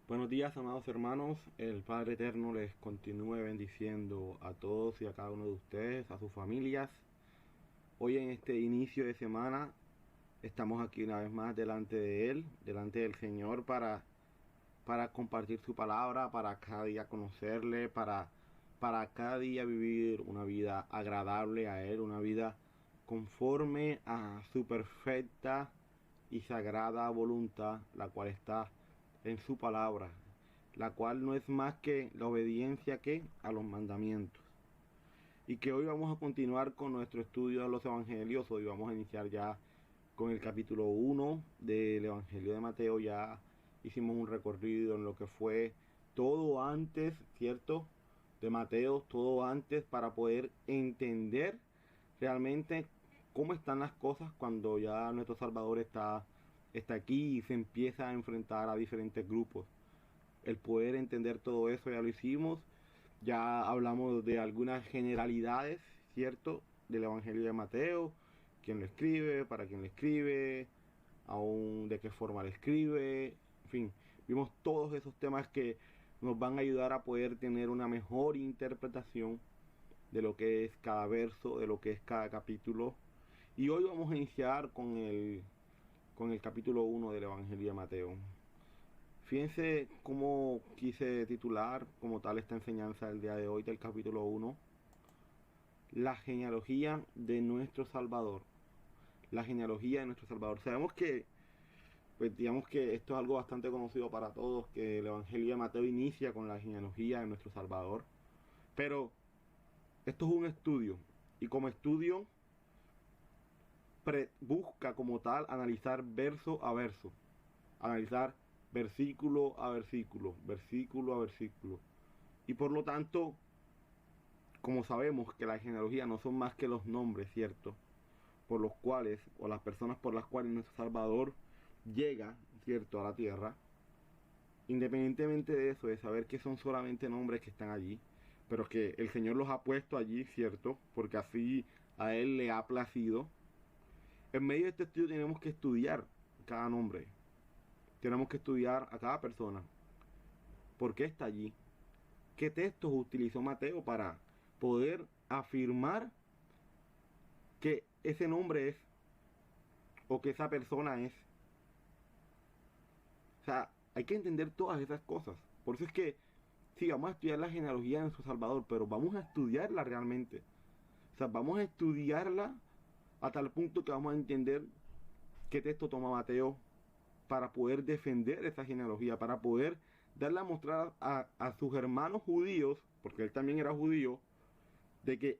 Buenos días, amados hermanos. El Padre Eterno les continúe bendiciendo a todos y a cada uno de ustedes, a sus familias. Hoy en este inicio de semana estamos aquí una vez más delante de Él, delante del Señor para compartir su palabra, para cada día conocerle, para cada día vivir una vida agradable a Él, una vida conforme a su perfecta y sagrada voluntad, la cual está en su palabra, la cual no es más que la obediencia que a los mandamientos. Y que hoy vamos a continuar con nuestro estudio de los evangelios. Hoy vamos a iniciar ya con el capítulo 1 del Evangelio de Mateo. Ya hicimos un recorrido en lo que fue todo antes, ¿cierto? De Mateo, todo antes para poder entender realmente cómo están las cosas cuando ya nuestro Salvador está aquí y se empieza a enfrentar a diferentes grupos. El poder entender todo eso ya lo hicimos. Ya hablamos de algunas generalidades, ¿cierto? Del Evangelio de Mateo, quién lo escribe, para quién lo escribe, aún de qué forma lo escribe, en fin, vimos todos esos temas que nos van a ayudar a poder tener una mejor interpretación de lo que es cada verso, de lo que es cada capítulo. Y hoy vamos a iniciar con el capítulo 1 del Evangelio de Mateo. Fíjense cómo quise titular como tal esta enseñanza del día de hoy del capítulo 1. La genealogía de nuestro Salvador. La genealogía de nuestro Salvador. Sabemos que, pues digamos que esto es algo bastante conocido para todos, que el Evangelio de Mateo inicia con la genealogía de nuestro Salvador. Pero esto es un estudio. Y como estudio busca como tal analizar verso a verso. Analizar versículo a versículo. Versículo a versículo. Y por lo tanto, como sabemos que la genealogía no son más que los nombres, ¿cierto? Por los cuales, o las personas por las cuales nuestro Salvador llega, ¿cierto?, a la tierra. Independientemente de eso, de saber que son solamente nombres que están allí, pero que el Señor los ha puesto allí, ¿cierto? Porque así a Él le ha placido. En medio de este estudio tenemos que estudiar cada nombre. Tenemos que estudiar a cada persona. ¿Por qué está allí? ¿Qué textos utilizó Mateo para poder afirmar que ese nombre es o que esa persona es? O sea, hay que entender todas esas cosas. Por eso es que sí, vamos a estudiar la genealogía de nuestro Salvador, pero vamos a estudiarla realmente. O sea, vamos a estudiarla a tal punto que vamos a entender qué texto toma Mateo para poder defender esa genealogía, para poder darle a mostrar a sus hermanos judíos, porque él también era judío, de que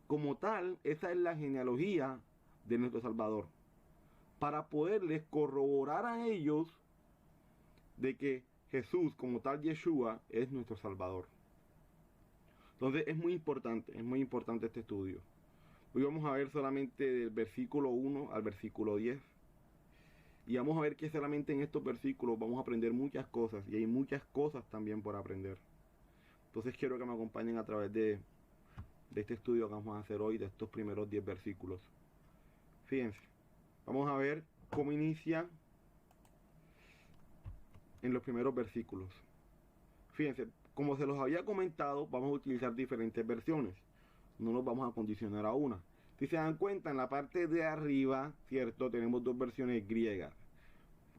como tal, esa es la genealogía de nuestro Salvador. Para poderles corroborar a ellos de que Jesús, como tal Yeshua, es nuestro Salvador. Entonces es muy importante este estudio. Hoy vamos a ver solamente del versículo 1 al versículo 10. Y vamos a ver que solamente en estos versículos vamos a aprender muchas cosas. Y hay muchas cosas también por aprender. Entonces quiero que me acompañen a través de este estudio que vamos a hacer hoy, de estos primeros 10 versículos. Fíjense, vamos a ver cómo inicia en los primeros versículos. Fíjense, como se los había comentado, vamos a utilizar diferentes versiones. No nos vamos a condicionar a una. Si se dan cuenta, en la parte de arriba, ¿cierto? Tenemos dos versiones griegas.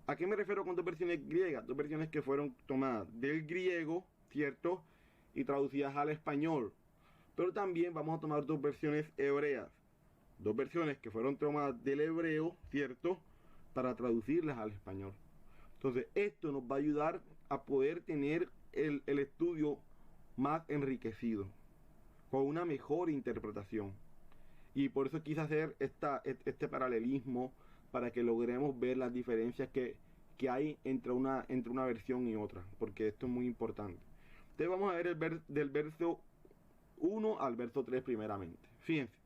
¿A qué me refiero con dos versiones griegas? Dos versiones que fueron tomadas del griego, ¿cierto? Y traducidas al español. Pero también vamos a tomar dos versiones hebreas. Dos versiones que fueron tomadas del hebreo, ¿cierto? Para traducirlas al español. Entonces, esto nos va a ayudar a poder tener el estudio más enriquecido, con una mejor interpretación. Y por eso quise hacer este paralelismo para que logremos ver las diferencias que hay entre una versión y otra, porque esto es muy importante. Entonces vamos a ver del verso 1 al verso 3 primeramente. Fíjense,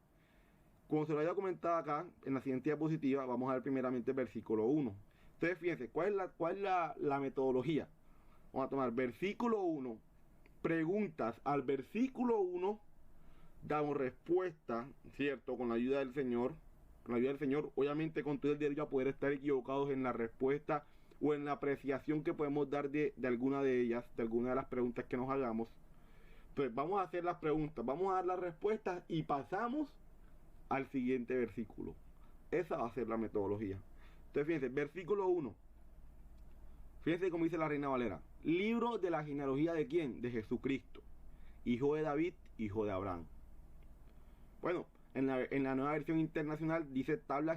como se lo había comentado acá, en la siguiente diapositiva, vamos a ver primeramente el versículo 1. Entonces fíjense, ¿cuál es la metodología? Vamos a tomar versículo 1, preguntas al versículo 1, damos respuesta, ¿cierto? Con la ayuda del Señor. Con la ayuda del Señor, obviamente con todo el derecho a poder estar equivocados en la respuesta o en la apreciación que podemos dar de alguna de ellas, de alguna de las preguntas que nos hagamos. Pues vamos a hacer las preguntas, vamos a dar las respuestas y pasamos al siguiente versículo. Esa va a ser la metodología. Entonces fíjense, versículo 1. Fíjense cómo dice la Reina Valera. Libro de la genealogía de ¿quién? De Jesucristo, hijo de David, hijo de Abraham. Bueno, en la nueva versión internacional dice tabla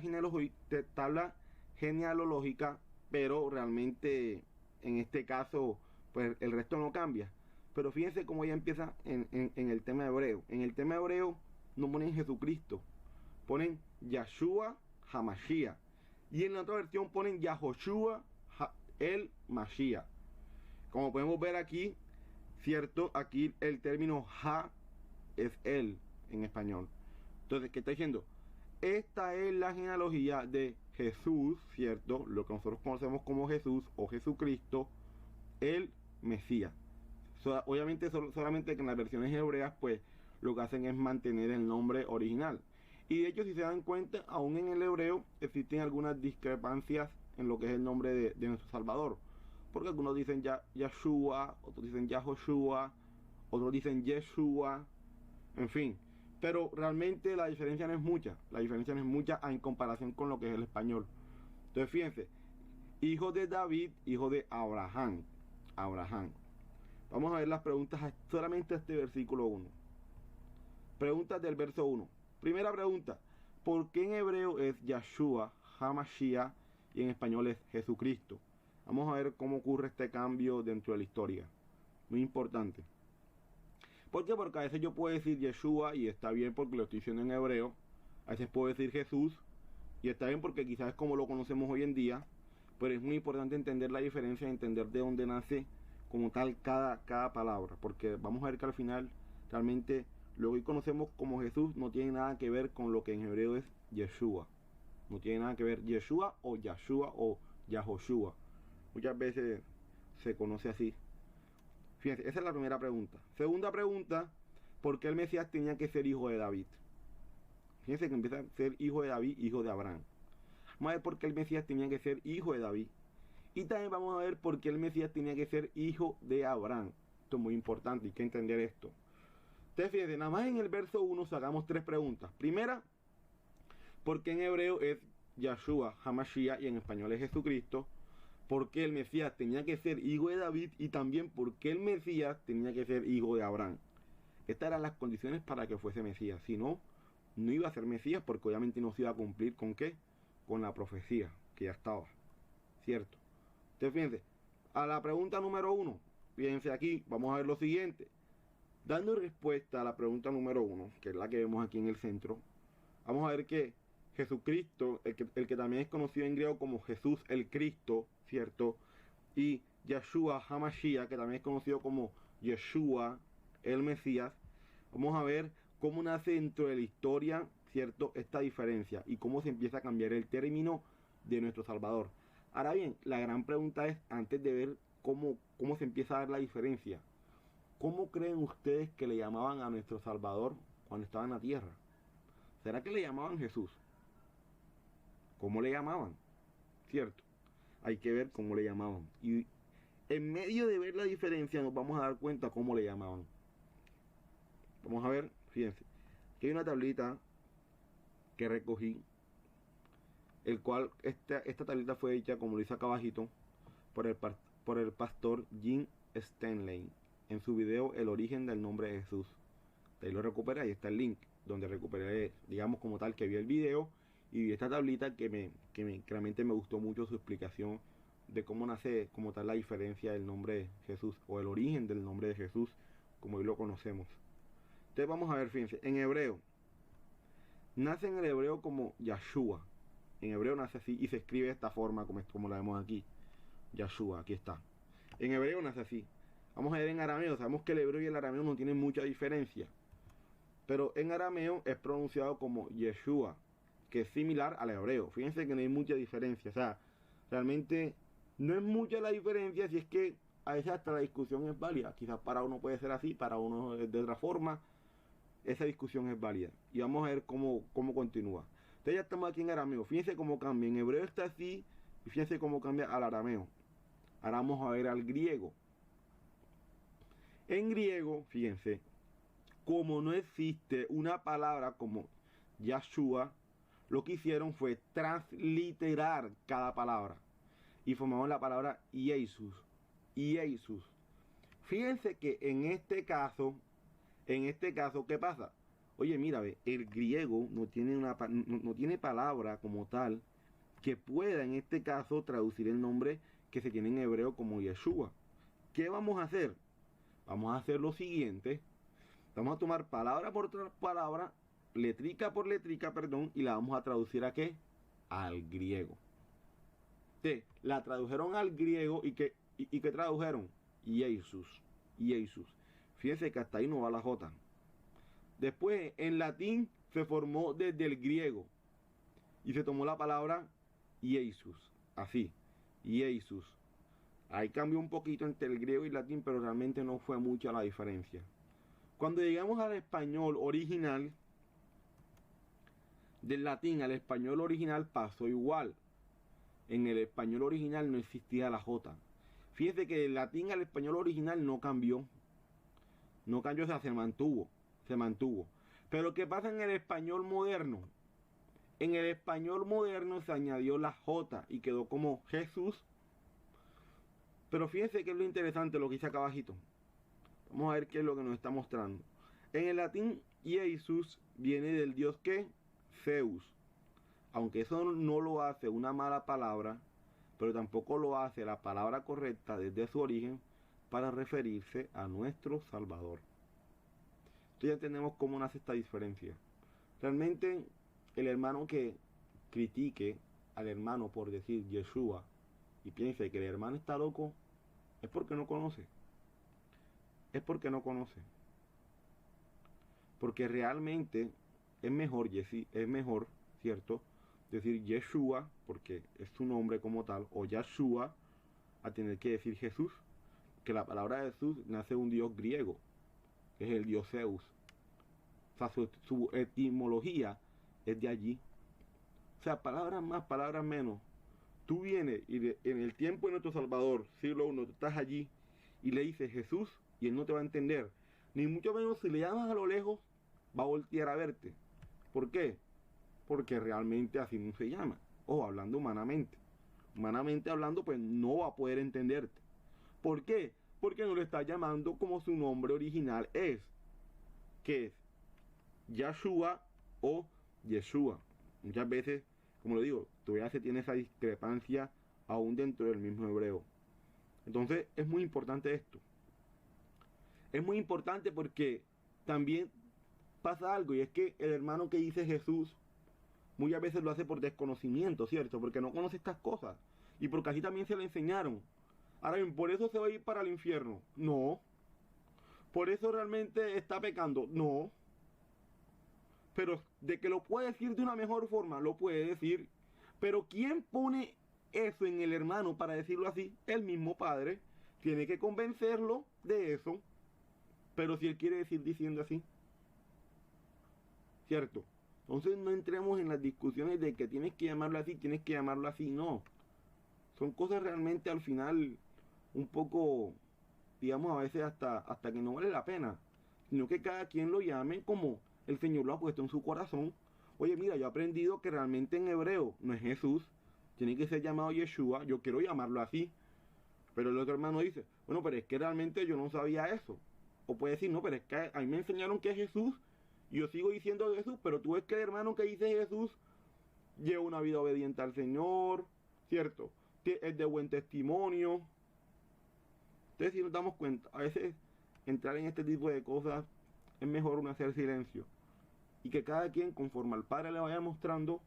genealógica, pero realmente en este caso pues el resto no cambia. Pero fíjense cómo ya empieza en el tema hebreo. En el tema hebreo no ponen Jesucristo, ponen Yahshua HaMashiach. Y en la otra versión ponen Yahoshua el Mashiach. Como podemos ver aquí, cierto, aquí el término Ha es él en español. Entonces, ¿qué está diciendo? Esta es la genealogía de Jesús, cierto, lo que nosotros conocemos como Jesús o Jesucristo, el Mesías. Obviamente solamente que en las versiones hebreas pues lo que hacen es mantener el nombre original. Y de hecho, si se dan cuenta, aún en el hebreo existen algunas discrepancias en lo que es el nombre de nuestro Salvador. Porque algunos dicen Yahshua, otros dicen Yahoshua, otros dicen Yeshua, en fin. Pero realmente la diferencia no es mucha. La diferencia no es mucha en comparación con lo que es el español. Entonces fíjense, hijo de David, hijo de Abraham. Abraham. Vamos a ver las preguntas solamente a este versículo 1. Preguntas del verso 1. Primera pregunta, ¿por qué en hebreo es Yahshua HaMashiach y en español es Jesucristo? Vamos a ver cómo ocurre este cambio dentro de la historia. Muy importante. ¿Por qué? Porque a veces yo puedo decir Yeshua y está bien porque lo estoy diciendo en hebreo. A veces puedo decir Jesús y está bien porque quizás es como lo conocemos hoy en día. Pero es muy importante entender la diferencia, entender de dónde nace como tal cada palabra. Porque vamos a ver que al final realmente lo que hoy conocemos como Jesús no tiene nada que ver con lo que en hebreo es Yeshua. No tiene nada que ver Yeshua o Yahshua o Yahoshua. Muchas veces se conoce así. Fíjense, esa es la primera pregunta. Segunda pregunta, ¿por qué el Mesías tenía que ser hijo de David? Fíjense que empieza a ser hijo de David, hijo de Abraham. Vamos a ver por qué el Mesías tenía que ser hijo de David. Y también vamos a ver por qué el Mesías tenía que ser hijo de Abraham. Esto es muy importante, hay que entender esto. Entonces fíjense, nada más en el verso 1 sacamos tres preguntas. Primera, ¿por qué en hebreo es Yahshua HaMashiach y en español es Jesucristo? ¿Por qué el Mesías tenía que ser hijo de David? Y también ¿por qué el Mesías tenía que ser hijo de Abraham? Estas eran las condiciones para que fuese Mesías. Si no, no iba a ser Mesías porque obviamente no se iba a cumplir ¿con qué? Con la profecía que ya estaba. ¿Cierto? Entonces fíjense, a la pregunta número 1, fíjense aquí, vamos a ver lo siguiente. Dando respuesta a la pregunta número 1, que es la que vemos aquí en el centro, vamos a ver que Jesucristo, el que también es conocido en griego como Jesús el Cristo, ¿cierto? Y Yahshua HaMashiach, que también es conocido como Yeshua el Mesías, vamos a ver cómo nace dentro de la historia, ¿cierto? Esta diferencia y cómo se empieza a cambiar el término de nuestro Salvador. Ahora bien, la gran pregunta es, antes de ver cómo se empieza a dar la diferencia, ¿cómo creen ustedes que le llamaban a nuestro Salvador cuando estaba en la tierra? ¿Será que le llamaban Jesús? ¿Cómo le llamaban? ¿Cierto? Hay que ver cómo le llamaban. Y en medio de ver la diferencia nos vamos a dar cuenta cómo le llamaban. Vamos a ver, fíjense. Aquí hay una tablita que recogí, el cual esta tablita fue hecha, como lo dice acá abajito, por el pastor Jim Stanley en su video El origen del nombre de Jesús. De ahí lo recuperé, ahí está el link donde recuperé, digamos como tal, que vi el video y vi esta tablita que realmente me gustó mucho su explicación de cómo nace como tal la diferencia del nombre de Jesús o el origen del nombre de Jesús como hoy lo conocemos. Entonces vamos a ver, fíjense, en hebreo nace en el hebreo como Yahshua. En hebreo nace así y se escribe de esta forma como la vemos aquí. Yahshua, aquí está. En hebreo nace así. Vamos a ver en arameo. Sabemos que el hebreo y el arameo no tienen mucha diferencia. Pero en arameo es pronunciado como Yeshua, que es similar al hebreo. Fíjense que no hay mucha diferencia. O sea, realmente no es mucha la diferencia, si es que a veces hasta la discusión es válida. Quizás para uno puede ser así, para uno es de otra forma. Esa discusión es válida. Y vamos a ver cómo continúa. Entonces ya estamos aquí en arameo. Fíjense cómo cambia. En hebreo está así Y fíjense cómo cambia al arameo. Ahora vamos a ver al griego. En griego, fíjense, como no existe una palabra como Yahshua, lo que hicieron fue transliterar cada palabra y formaron la palabra Jesús. Jesús. Fíjense que en este caso, ¿qué pasa? Oye, mira, el griego no tiene palabra como tal que pueda en este caso traducir el nombre que se tiene en hebreo como Yeshua. ¿Qué vamos a hacer? Vamos a hacer lo siguiente. Vamos a tomar palabra por palabra, letrica por letrica, perdón, y la vamos a traducir ¿a qué? Al griego. La tradujeron al griego y ¿qué tradujeron? Jesús. Jesús. Fíjense que hasta ahí no va la J. Después, en latín se formó desde el griego y se tomó la palabra Jesús. Así, Jesús. Ahí cambió un poquito entre el griego y el latín, pero realmente no fue mucha la diferencia. Cuando llegamos al español original, del latín al español original pasó igual. En el español original no existía la J. Fíjese que del latín al español original no cambió. No cambió, o sea, se mantuvo. Pero ¿qué pasa en el español moderno? En el español moderno se añadió la J y quedó como Jesús. Pero fíjense que es lo interesante lo que dice acá abajito. Vamos a ver qué es lo que nos está mostrando. En el latín, Jesús viene del dios ¿qué? Zeus. Aunque eso no lo hace una mala palabra, pero tampoco lo hace la palabra correcta desde su origen para referirse a nuestro Salvador. Entonces ya entendemos cómo nace esta diferencia. Realmente el hermano que critique al hermano por decir Yeshua y piense que el hermano está loco, es porque no conoce. Es porque no conoce. Porque realmente es mejor, ¿cierto? Decir Yeshua, porque es su nombre como tal, o Yahshua, a tener que decir Jesús. Que la palabra Jesús nace de un dios griego, que es el dios Zeus. O sea, su etimología es de allí. O sea, palabras más, palabras menos. Tú vienes y en el tiempo de nuestro Salvador, siglo I, tú estás allí y le dices Jesús y él no te va a entender. Ni mucho menos si le llamas a lo lejos, va a voltear a verte. ¿Por qué? Porque realmente así no se llama. O hablando humanamente. Humanamente hablando, pues no va a poder entenderte. ¿Por qué? Porque no le está llamando como su nombre original es. Que es Yahshua o Yeshua. Muchas veces, como lo digo, todavía se tiene esa discrepancia aún dentro del mismo hebreo. Entonces es muy importante esto. Es muy importante porque también pasa algo, y es que el hermano que dice Jesús muchas veces lo hace por desconocimiento, ¿cierto? Porque no conoce estas cosas y porque así también se le enseñaron. Ahora bien, ¿por eso se va a ir para el infierno? No. ¿Por eso realmente está pecando? No. Pero de que lo puede decir de una mejor forma, lo puede decir. Pero ¿quién pone eso en el hermano para decirlo así? El mismo padre. Tiene que convencerlo de eso. Pero si él quiere decir diciendo así, ¿cierto? Entonces no entremos en las discusiones de que tienes que llamarlo así, no. Son cosas realmente al final un poco, digamos, a veces hasta que no vale la pena. Sino que cada quien lo llame como el Señor lo ha puesto en su corazón. Oye, mira, yo he aprendido que realmente en hebreo no es Jesús, tiene que ser llamado Yeshua, yo quiero llamarlo así. Pero el otro hermano dice, bueno, pero es que realmente yo no sabía eso. O puede decir, no, pero es que a mí me enseñaron que es Jesús y yo sigo diciendo Jesús, pero tú ves que el hermano que dice Jesús lleva una vida obediente al Señor, ¿cierto? Es de buen testimonio. Entonces, si nos damos cuenta, a veces entrar en este tipo de cosas es mejor uno hacer silencio. Y que cada quien, conforme al Padre le vaya mostrando,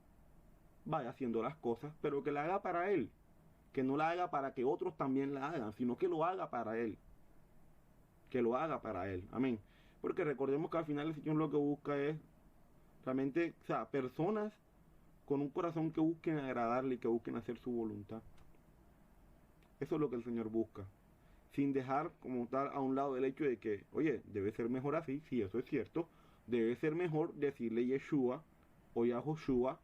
vaya haciendo las cosas, pero que la haga para Él. Que no la haga para que otros también la hagan, sino que lo haga para Él. Que lo haga para Él. Amén. Porque recordemos que al final el Señor lo que busca es realmente, o sea, personas con un corazón que busquen agradarle y que busquen hacer su voluntad. Eso es lo que el Señor busca. Sin dejar como tal a un lado el hecho de que, oye, debe ser mejor así, sí, eso es cierto. Debe ser mejor decirle Yeshua o Yahoshua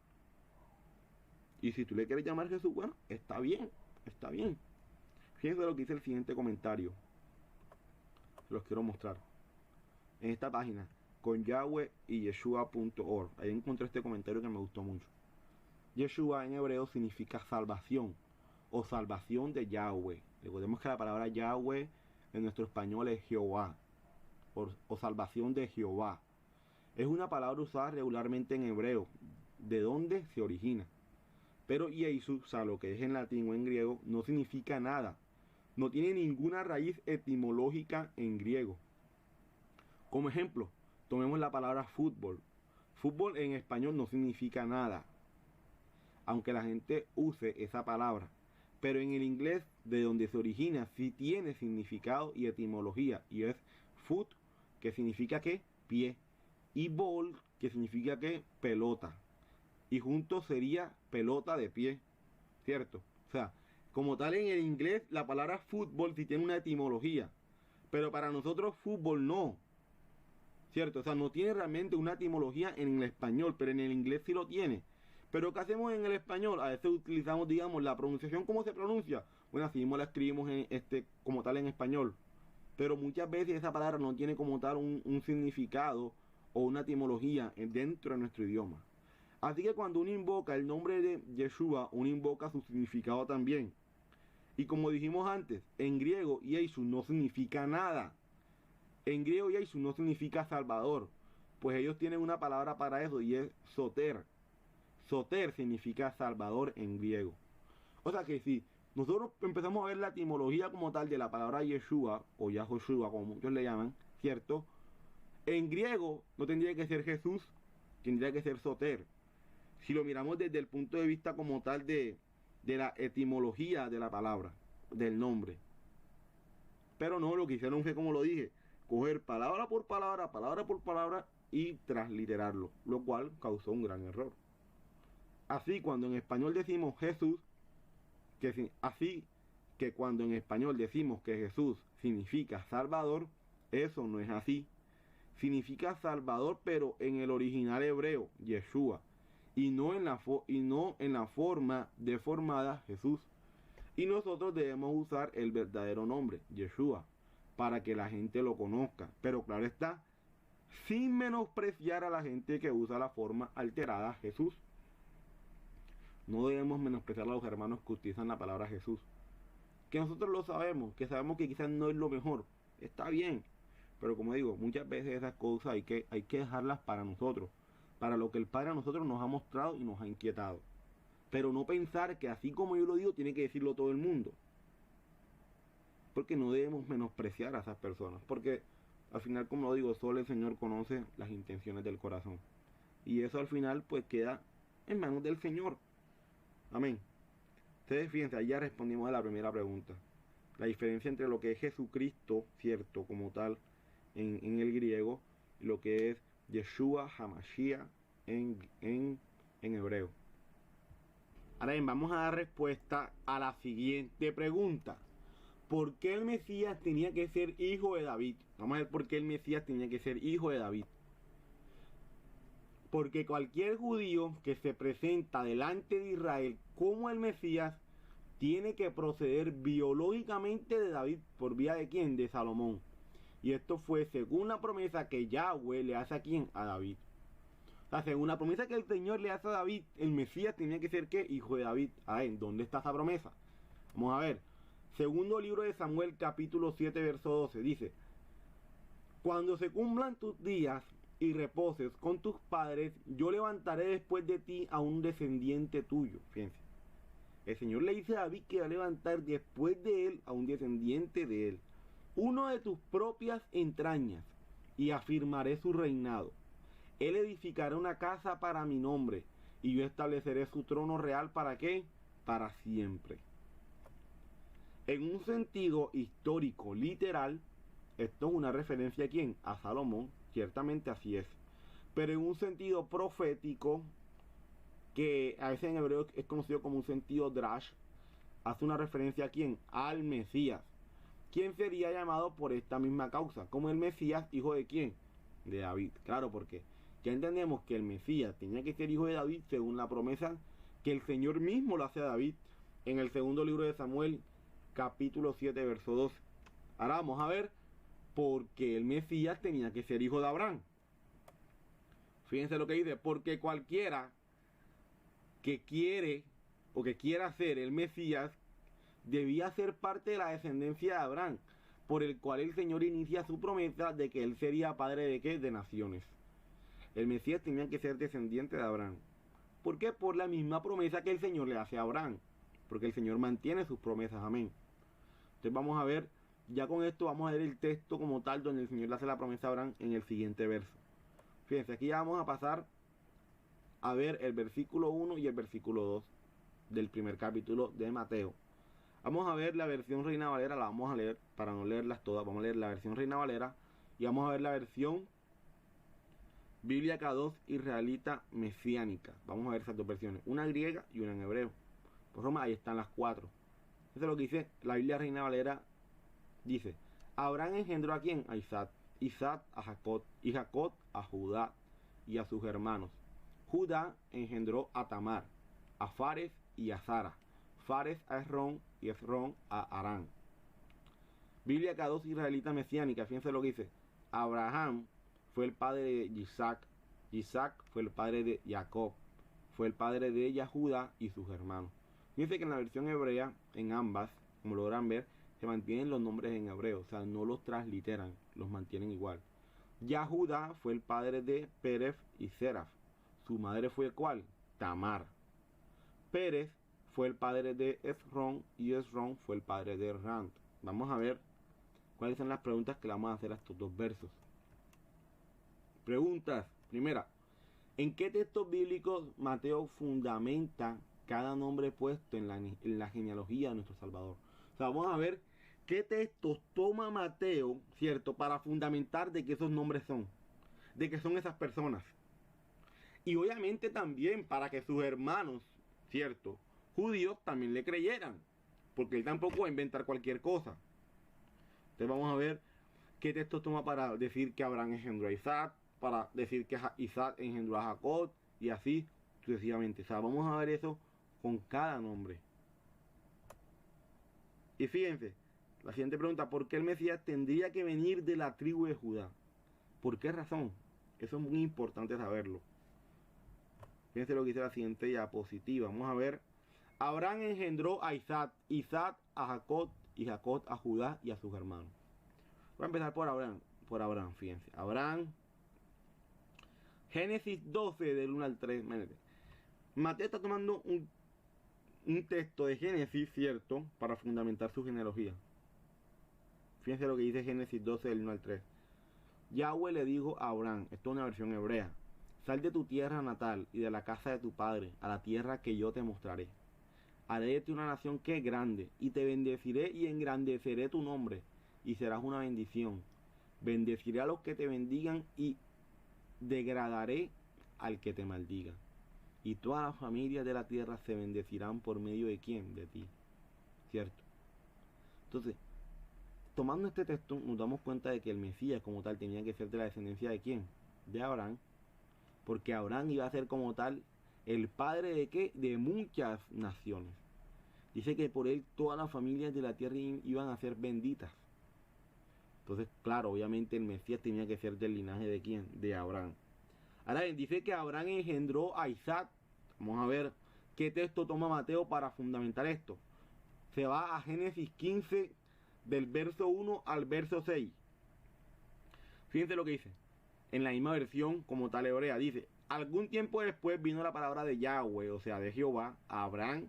Y si tú le quieres llamar Jesús, bueno, está bien, está bien. Fíjense lo que dice el siguiente comentario. Los quiero mostrar. En esta página, con Yahweh y Yeshua.org. Ahí encontré este comentario que me gustó mucho. Yeshua en hebreo significa salvación o salvación de Yahweh. Recordemos que la palabra Yahweh en nuestro español es Jehová o salvación de Jehová. Es una palabra usada regularmente en hebreo, de donde se origina. Pero Jesús, o sea, lo que es en latín o en griego, no significa nada. No tiene ninguna raíz etimológica en griego. Como ejemplo, tomemos la palabra fútbol. Fútbol en español no significa nada, aunque la gente use esa palabra. Pero en el inglés, de donde se origina, sí tiene significado y etimología. Y es foot, que significa ¿qué? Pie. Y ball, que significa ¿qué? Pelota. Y juntos sería pelota de pie, ¿cierto? O sea, como tal en el inglés, la palabra fútbol sí tiene una etimología. Pero para nosotros fútbol no, ¿cierto? O sea, no tiene realmente una etimología en el español, pero en el inglés sí lo tiene. Pero ¿qué hacemos en el español? A veces utilizamos, digamos, la pronunciación. ¿Cómo se pronuncia? Bueno, así mismo la escribimos como tal en español. Pero muchas veces esa palabra no tiene como tal un significado o una etimología dentro de nuestro idioma. Así que cuando uno invoca el nombre de Yeshua, uno invoca su significado también. Y como dijimos antes, en griego Jesús no significa nada. En griego Jesús no significa salvador, pues ellos tienen una palabra para eso y es soter. Soter significa salvador en griego. O sea que si nosotros empezamos a ver la etimología como tal de la palabra Yeshua o Yahoshua, como muchos le llaman, ¿cierto? En griego no tendría que ser Jesús, tendría que ser soter. Si lo miramos desde el punto de vista como tal de la etimología de la palabra, del nombre. Pero no, lo que hicieron fue, como lo dije, coger palabra por palabra y transliterarlo, lo cual causó un gran error. Así cuando en español decimos Jesús, así que cuando en español decimos que Jesús significa Salvador, eso no es así. Significa Salvador, pero en el original hebreo, Yeshua, y no en la forma deformada Jesús. Y nosotros debemos usar el verdadero nombre, Yeshua, para que la gente lo conozca. Pero claro está, sin menospreciar a la gente que usa la forma alterada Jesús. No debemos menospreciar a los hermanos que utilizan la palabra Jesús. Que nosotros lo sabemos, que sabemos que quizás no es lo mejor. Está bien. Pero como digo, muchas veces esas cosas hay que dejarlas para nosotros. Para lo que el Padre a nosotros nos ha mostrado y nos ha inquietado. Pero no pensar que así como yo lo digo, tiene que decirlo todo el mundo. Porque no debemos menospreciar a esas personas. Porque al final, como lo digo, solo el Señor conoce las intenciones del corazón. Y eso al final pues queda en manos del Señor. Amén. Ustedes fíjense, ahí ya respondimos a la primera pregunta. La diferencia entre lo que es Jesucristo, cierto, como tal, en el griego, y lo que es Yeshua HaMashiach en hebreo. Ahora bien, vamos a dar respuesta a la siguiente pregunta. ¿Por qué el Mesías tenía que ser hijo de David? Vamos a ver por qué el Mesías tenía que ser hijo de David. Porque cualquier judío que se presenta delante de Israel como el Mesías tiene que proceder biológicamente de David. ¿Por vía de quién? De Salomón. Y esto fue según la promesa que Yahweh le hace a quién? A David. O sea, según la promesa que el Señor le hace a David, el Mesías tenía que ser ¿qué? Hijo de David. A ver, ¿dónde está esa promesa? Vamos a ver. Segundo libro de Samuel, capítulo 7, verso 12, dice: cuando se cumplan tus días y reposes con tus padres, yo levantaré después de ti a un descendiente tuyo. Fíjense. El Señor le dice a David que va a levantar después de él a un descendiente de él, uno de tus propias entrañas, y afirmaré su reinado. Él edificará una casa para mi nombre, y yo estableceré su trono real, ¿para qué? Para siempre. En un sentido histórico, literal, esto es una referencia ¿a quién? A Salomón, ciertamente así es. Pero en un sentido profético, que a veces en hebreo es conocido como un sentido drash, hace una referencia ¿a quién? Al Mesías, quien sería llamado por esta misma causa, como el Mesías, hijo de quién? De David. Claro, porque ya entendemos que el Mesías tenía que ser hijo de David según la promesa que el Señor mismo lo hace a David en el segundo libro de Samuel, capítulo 7, verso 12. Ahora vamos a ver por qué el Mesías tenía que ser hijo de Abraham. Fíjense lo que dice, porque cualquiera que quiere o que quiera ser el Mesías debía ser parte de la descendencia de Abraham, por el cual el Señor inicia su promesa de que él sería padre de ¿qué? De naciones. El Mesías tenía que ser descendiente de Abraham. ¿Por qué? Por la misma promesa que el Señor le hace a Abraham, porque el Señor mantiene sus promesas, amén. Entonces vamos a ver, ya con esto vamos a ver el texto como tal, donde el Señor le hace la promesa a Abraham en el siguiente verso. Fíjense, aquí ya vamos a pasar a ver el versículo 1 y el versículo 2 del primer capítulo de Mateo. Vamos a ver la versión Reina Valera, la vamos a leer, para no leerlas todas, vamos a leer la versión Reina Valera y vamos a ver la versión Biblia K2 israelita mesiánica. Vamos a ver esas dos versiones, una griega y una en hebreo. Por Roma, ahí están las cuatro. Eso es lo que dice la Biblia Reina Valera. Dice, Abraham engendró ¿a quién? A Isaac, Isaac a Jacob, y Jacob a Judá y a sus hermanos. Judá engendró a Tamar, a Fares y a Zara, Fares a Esrón y Esrón a Arán. Biblia K2 israelita mesiánica, fíjense lo que dice. Abraham fue el padre de Isaac, Isaac fue el padre de Jacob, fue el padre de Yahuda y sus hermanos. Fíjense que en la versión hebrea, en ambas, como logran ver, se mantienen los nombres en hebreo, o sea, no los transliteran, los mantienen igual. Yahuda fue el padre de Pérez y Seraf. Su madre fue ¿cuál? Tamar. Pérez fue el padre de Esrón y Esrón fue el padre de Rand. Vamos a ver cuáles son las preguntas que le vamos a hacer a estos dos versos. Preguntas. Primera, ¿en qué textos bíblicos Mateo fundamenta cada nombre puesto en la genealogía de nuestro Salvador? O sea, vamos a ver qué textos toma Mateo, ¿cierto?, para fundamentar de que esos nombres son, de que son esas personas. Y obviamente también para que sus hermanos, ¿cierto?, judíos también le creyeran, porque él tampoco va a inventar cualquier cosa. Entonces vamos a ver qué textos toma para decir que Abraham engendró a Isaac, para decir que Isaac engendró a Jacob, y así sucesivamente. O sea, vamos a ver eso con cada nombre. Y fíjense, la siguiente pregunta, ¿por qué el Mesías tendría que venir de la tribu de Judá? ¿Por qué razón? Eso es muy importante saberlo. Fíjense lo que dice la siguiente diapositiva. Vamos a ver. Abraham engendró a Isaac, Isaac a Jacob, y Jacob a Judá y a sus hermanos. Voy a empezar por Abraham, fíjense. Abraham, Génesis 12 del 1 al 3. Mateo está tomando un texto de Génesis, ¿cierto?, para fundamentar su genealogía. Fíjense lo que dice Génesis 12 del 1 al 3. Yahweh le dijo a Abraham, esto es una versión hebrea, sal de tu tierra natal y de la casa de tu padre, a la tierra que yo te mostraré. Haré de ti una nación que es grande, y te bendeciré y engrandeceré tu nombre, y serás una bendición. Bendeciré a los que te bendigan y degradaré al que te maldiga. Y todas las familias de la tierra se bendecirán por medio de ¿quién? De ti. ¿Cierto? Entonces, tomando este texto, nos damos cuenta de que el Mesías como tal tenía que ser de la descendencia ¿de quién? De Abraham. Porque Abraham iba a ser como tal el padre de ¿qué? De muchas naciones. Dice que por él todas las familias de la tierra iban a ser benditas. Entonces, claro, obviamente el Mesías tenía que ser del linaje ¿de quién? De Abraham. Ahora bien, dice que Abraham engendró a Isaac. Vamos a ver qué texto toma Mateo para fundamentar esto. Se va a Génesis 15, del verso 1 al verso 6. Fíjense lo que dice. En la misma versión como tal hebrea, dice, algún tiempo después vino la palabra de Yahweh, o sea, de Jehová, a Abraham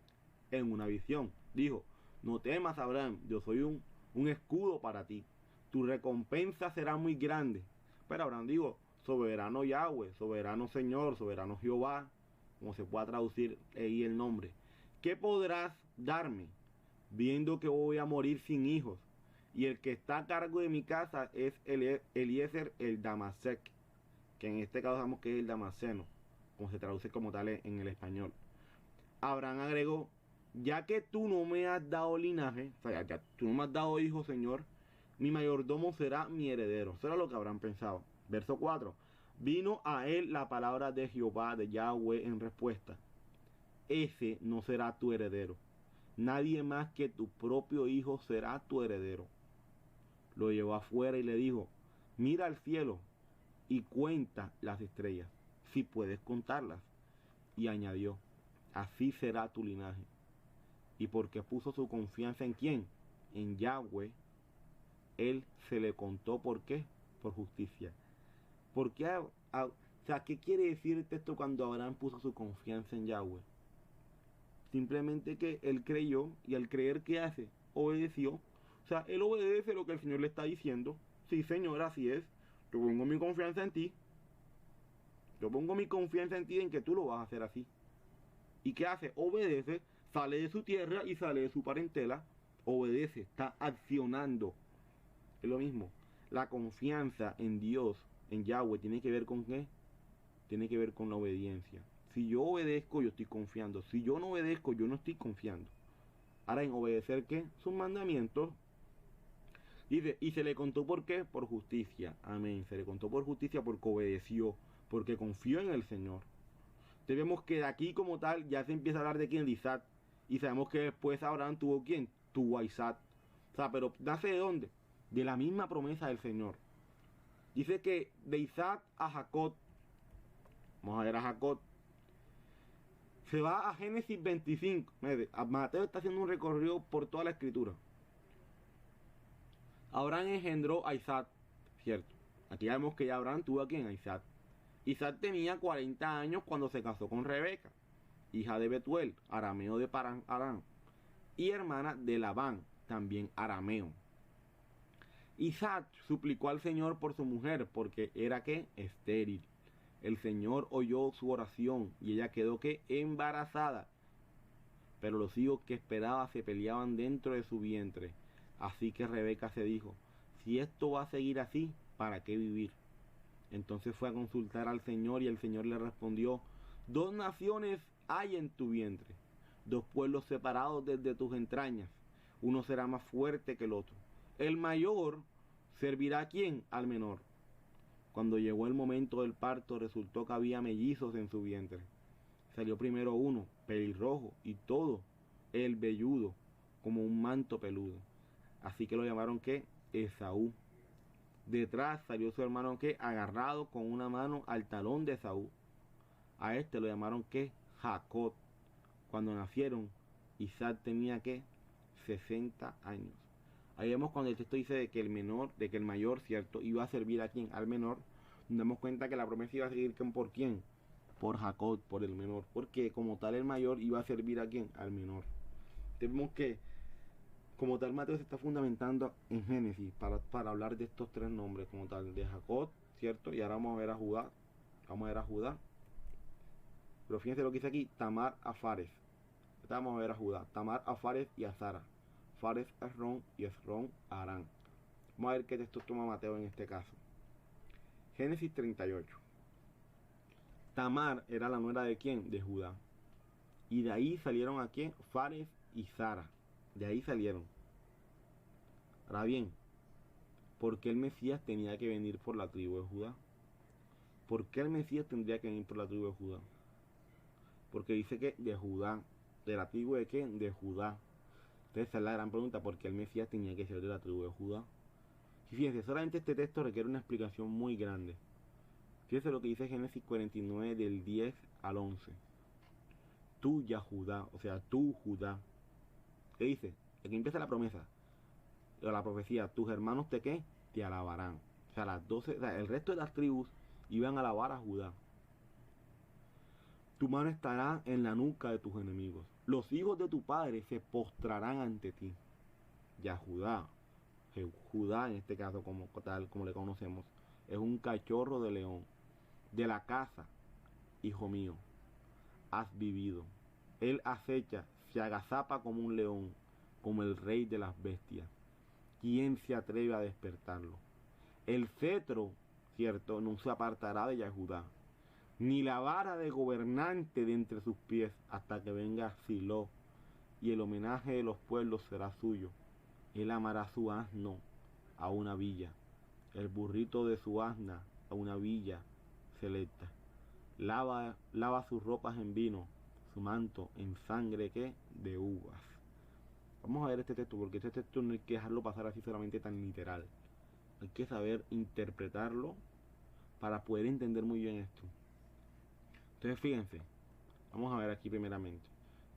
en una visión. Dijo, no temas, Abraham, yo soy un escudo para ti. Tu recompensa será muy grande. Pero Abraham dijo, soberano Yahweh, soberano Señor, soberano Jehová, como se pueda traducir ahí el nombre. ¿Qué podrás darme, viendo que voy a morir sin hijos? Y el que está a cargo de mi casa es Eliezer el Damasec, que en este caso sabemos que es el Damasceno, como se traduce como tal en el español. Abraham agregó, ya que tú no me has dado linaje, o sea, ya tú no me has dado hijos, Señor, mi mayordomo será mi heredero. Eso era lo que Abraham pensaba. Verso 4. Vino a él la palabra de Jehová, de Yahweh, en respuesta. ese no será tu heredero. Nadie más que tu propio hijo será tu heredero. Lo llevó afuera y le dijo, mira al cielo y cuenta las estrellas, si puedes contarlas. Y añadió, así será tu linaje. Y porque puso su confianza en quién, en Yahweh, él se le contó por qué, por justicia. Porque, o sea, ¿qué quiere decir esto cuando Abraham puso su confianza en Yahweh? Simplemente que él creyó, y al creer, ¿qué hace? Obedeció. O sea, él obedece lo que el Señor le está diciendo. Sí, Señor, así es. Yo pongo mi confianza en ti. Yo pongo mi confianza en ti, en que tú lo vas a hacer así. ¿Y qué hace? Obedece, sale de su tierra y sale de su parentela. Obedece, está accionando. Es lo mismo. La confianza en Dios, en Yahweh, tiene que ver con qué? Tiene que ver con la obediencia. Si yo obedezco, yo estoy confiando. Si yo no obedezco, yo no estoy confiando. Ahora, en obedecer, ¿qué? Sus mandamientos. Dice, y se le contó por qué, por justicia. Amén. Se le contó por justicia porque obedeció, porque confió en el Señor. Entonces vemos que de aquí como tal ya se empieza a hablar de quién, de Isaac. Y sabemos que después Abraham tuvo quién, tuvo a Isaac. O sea, pero ¿nace de dónde? De la misma promesa del Señor. Dice que de Isaac a Jacob, vamos a ver a Jacob, se va a Génesis 25. Mateo está haciendo un recorrido por toda la escritura. Abraham engendró a Isaac, ¿cierto? Aquí vemos que ya Abraham tuvo a quien, a Isaac. Isaac tenía 40 años cuando se casó con Rebeca, hija de Betuel, arameo de Paran Aram, y hermana de Labán, también arameo. Isaac suplicó al Señor por su mujer, porque era que estéril. El Señor oyó su oración y ella quedó que embarazada. Pero los hijos que esperaba se peleaban dentro de su vientre. Así que Rebeca se dijo, si esto va a seguir así, ¿para qué vivir? Entonces fue a consultar al Señor y el Señor le respondió, 2 naciones hay en tu vientre, 2 pueblos separados desde tus entrañas, uno será más fuerte que el otro. El mayor servirá a quién, al menor. Cuando llegó el momento del parto resultó que había mellizos en su vientre. Salió primero uno, pelirrojo, y todo, el velludo, como un manto peludo. Así que lo llamaron ¿qué? Esaú. Detrás salió su hermano ¿qué? Agarrado con una mano al talón de Esaú. A este lo llamaron ¿qué? Jacob. Cuando nacieron, Isaac tenía ¿qué? 60 años. Ahí vemos cuando el texto dice de que el menor, de que el mayor, ¿cierto? Iba a servir a quién, al menor. Nos damos cuenta que la promesa iba a seguir por quién, por Jacob, por el menor, porque como tal el mayor iba a servir a quién, al menor. Tenemos que, como tal, Mateo se está fundamentando en Génesis para hablar de estos 3 nombres, como tal, de Jacob, ¿cierto? Y ahora vamos a ver a Judá. Vamos a ver a Judá. Pero fíjense lo que dice aquí, Tamar a Fares. Vamos a ver a Judá. Tamar a Fares y a Sara. Fares a Esrón y Esrón a Arán. Vamos a ver qué texto toma Mateo en este caso. Génesis 38. Tamar era la nuera de quién? De Judá. Y de ahí salieron a quién? Fares y Sara. De ahí salieron. Ahora bien, ¿por qué el Mesías tenía que venir por la tribu de Judá? ¿Por qué el Mesías tendría que venir por la tribu de Judá? Porque dice que de Judá. ¿De la tribu de qué? De Judá. Entonces esa es la gran pregunta, ¿por qué el Mesías tenía que ser de la tribu de Judá? Y fíjense, solamente este texto requiere una explicación muy grande. Fíjense lo que dice Génesis 49 del 10 al 11. Tú ya Judá, o sea, tú Judá. ¿Qué dice? Aquí empieza la promesa, la profecía. Tus hermanos te qué? Te alabarán. O sea, las 12, o sea, el resto de las tribus iban a alabar a Judá. Tu mano estará en la nuca de tus enemigos. Los hijos de tu padre se postrarán ante ti. Ya Judá, Judá en este caso como tal, como le conocemos, es un cachorro de león. De la casa, hijo mío, has vivido. Él acecha, se agazapa como un león, como el rey de las bestias. ¿Quién se atreve a despertarlo? El cetro, cierto, no se apartará de Yahudá, ni la vara de gobernante de entre sus pies, hasta que venga Silo, y el homenaje de los pueblos será suyo. Él amará su asno a una villa, el burrito de su asna a una villa selecta. Lava sus ropas en vino, su manto en sangre que de uvas. Vamos a ver este texto, porque este texto no hay que dejarlo pasar así solamente tan literal. Hay que saber interpretarlo para poder entender muy bien esto. Entonces fíjense, vamos a ver aquí primeramente.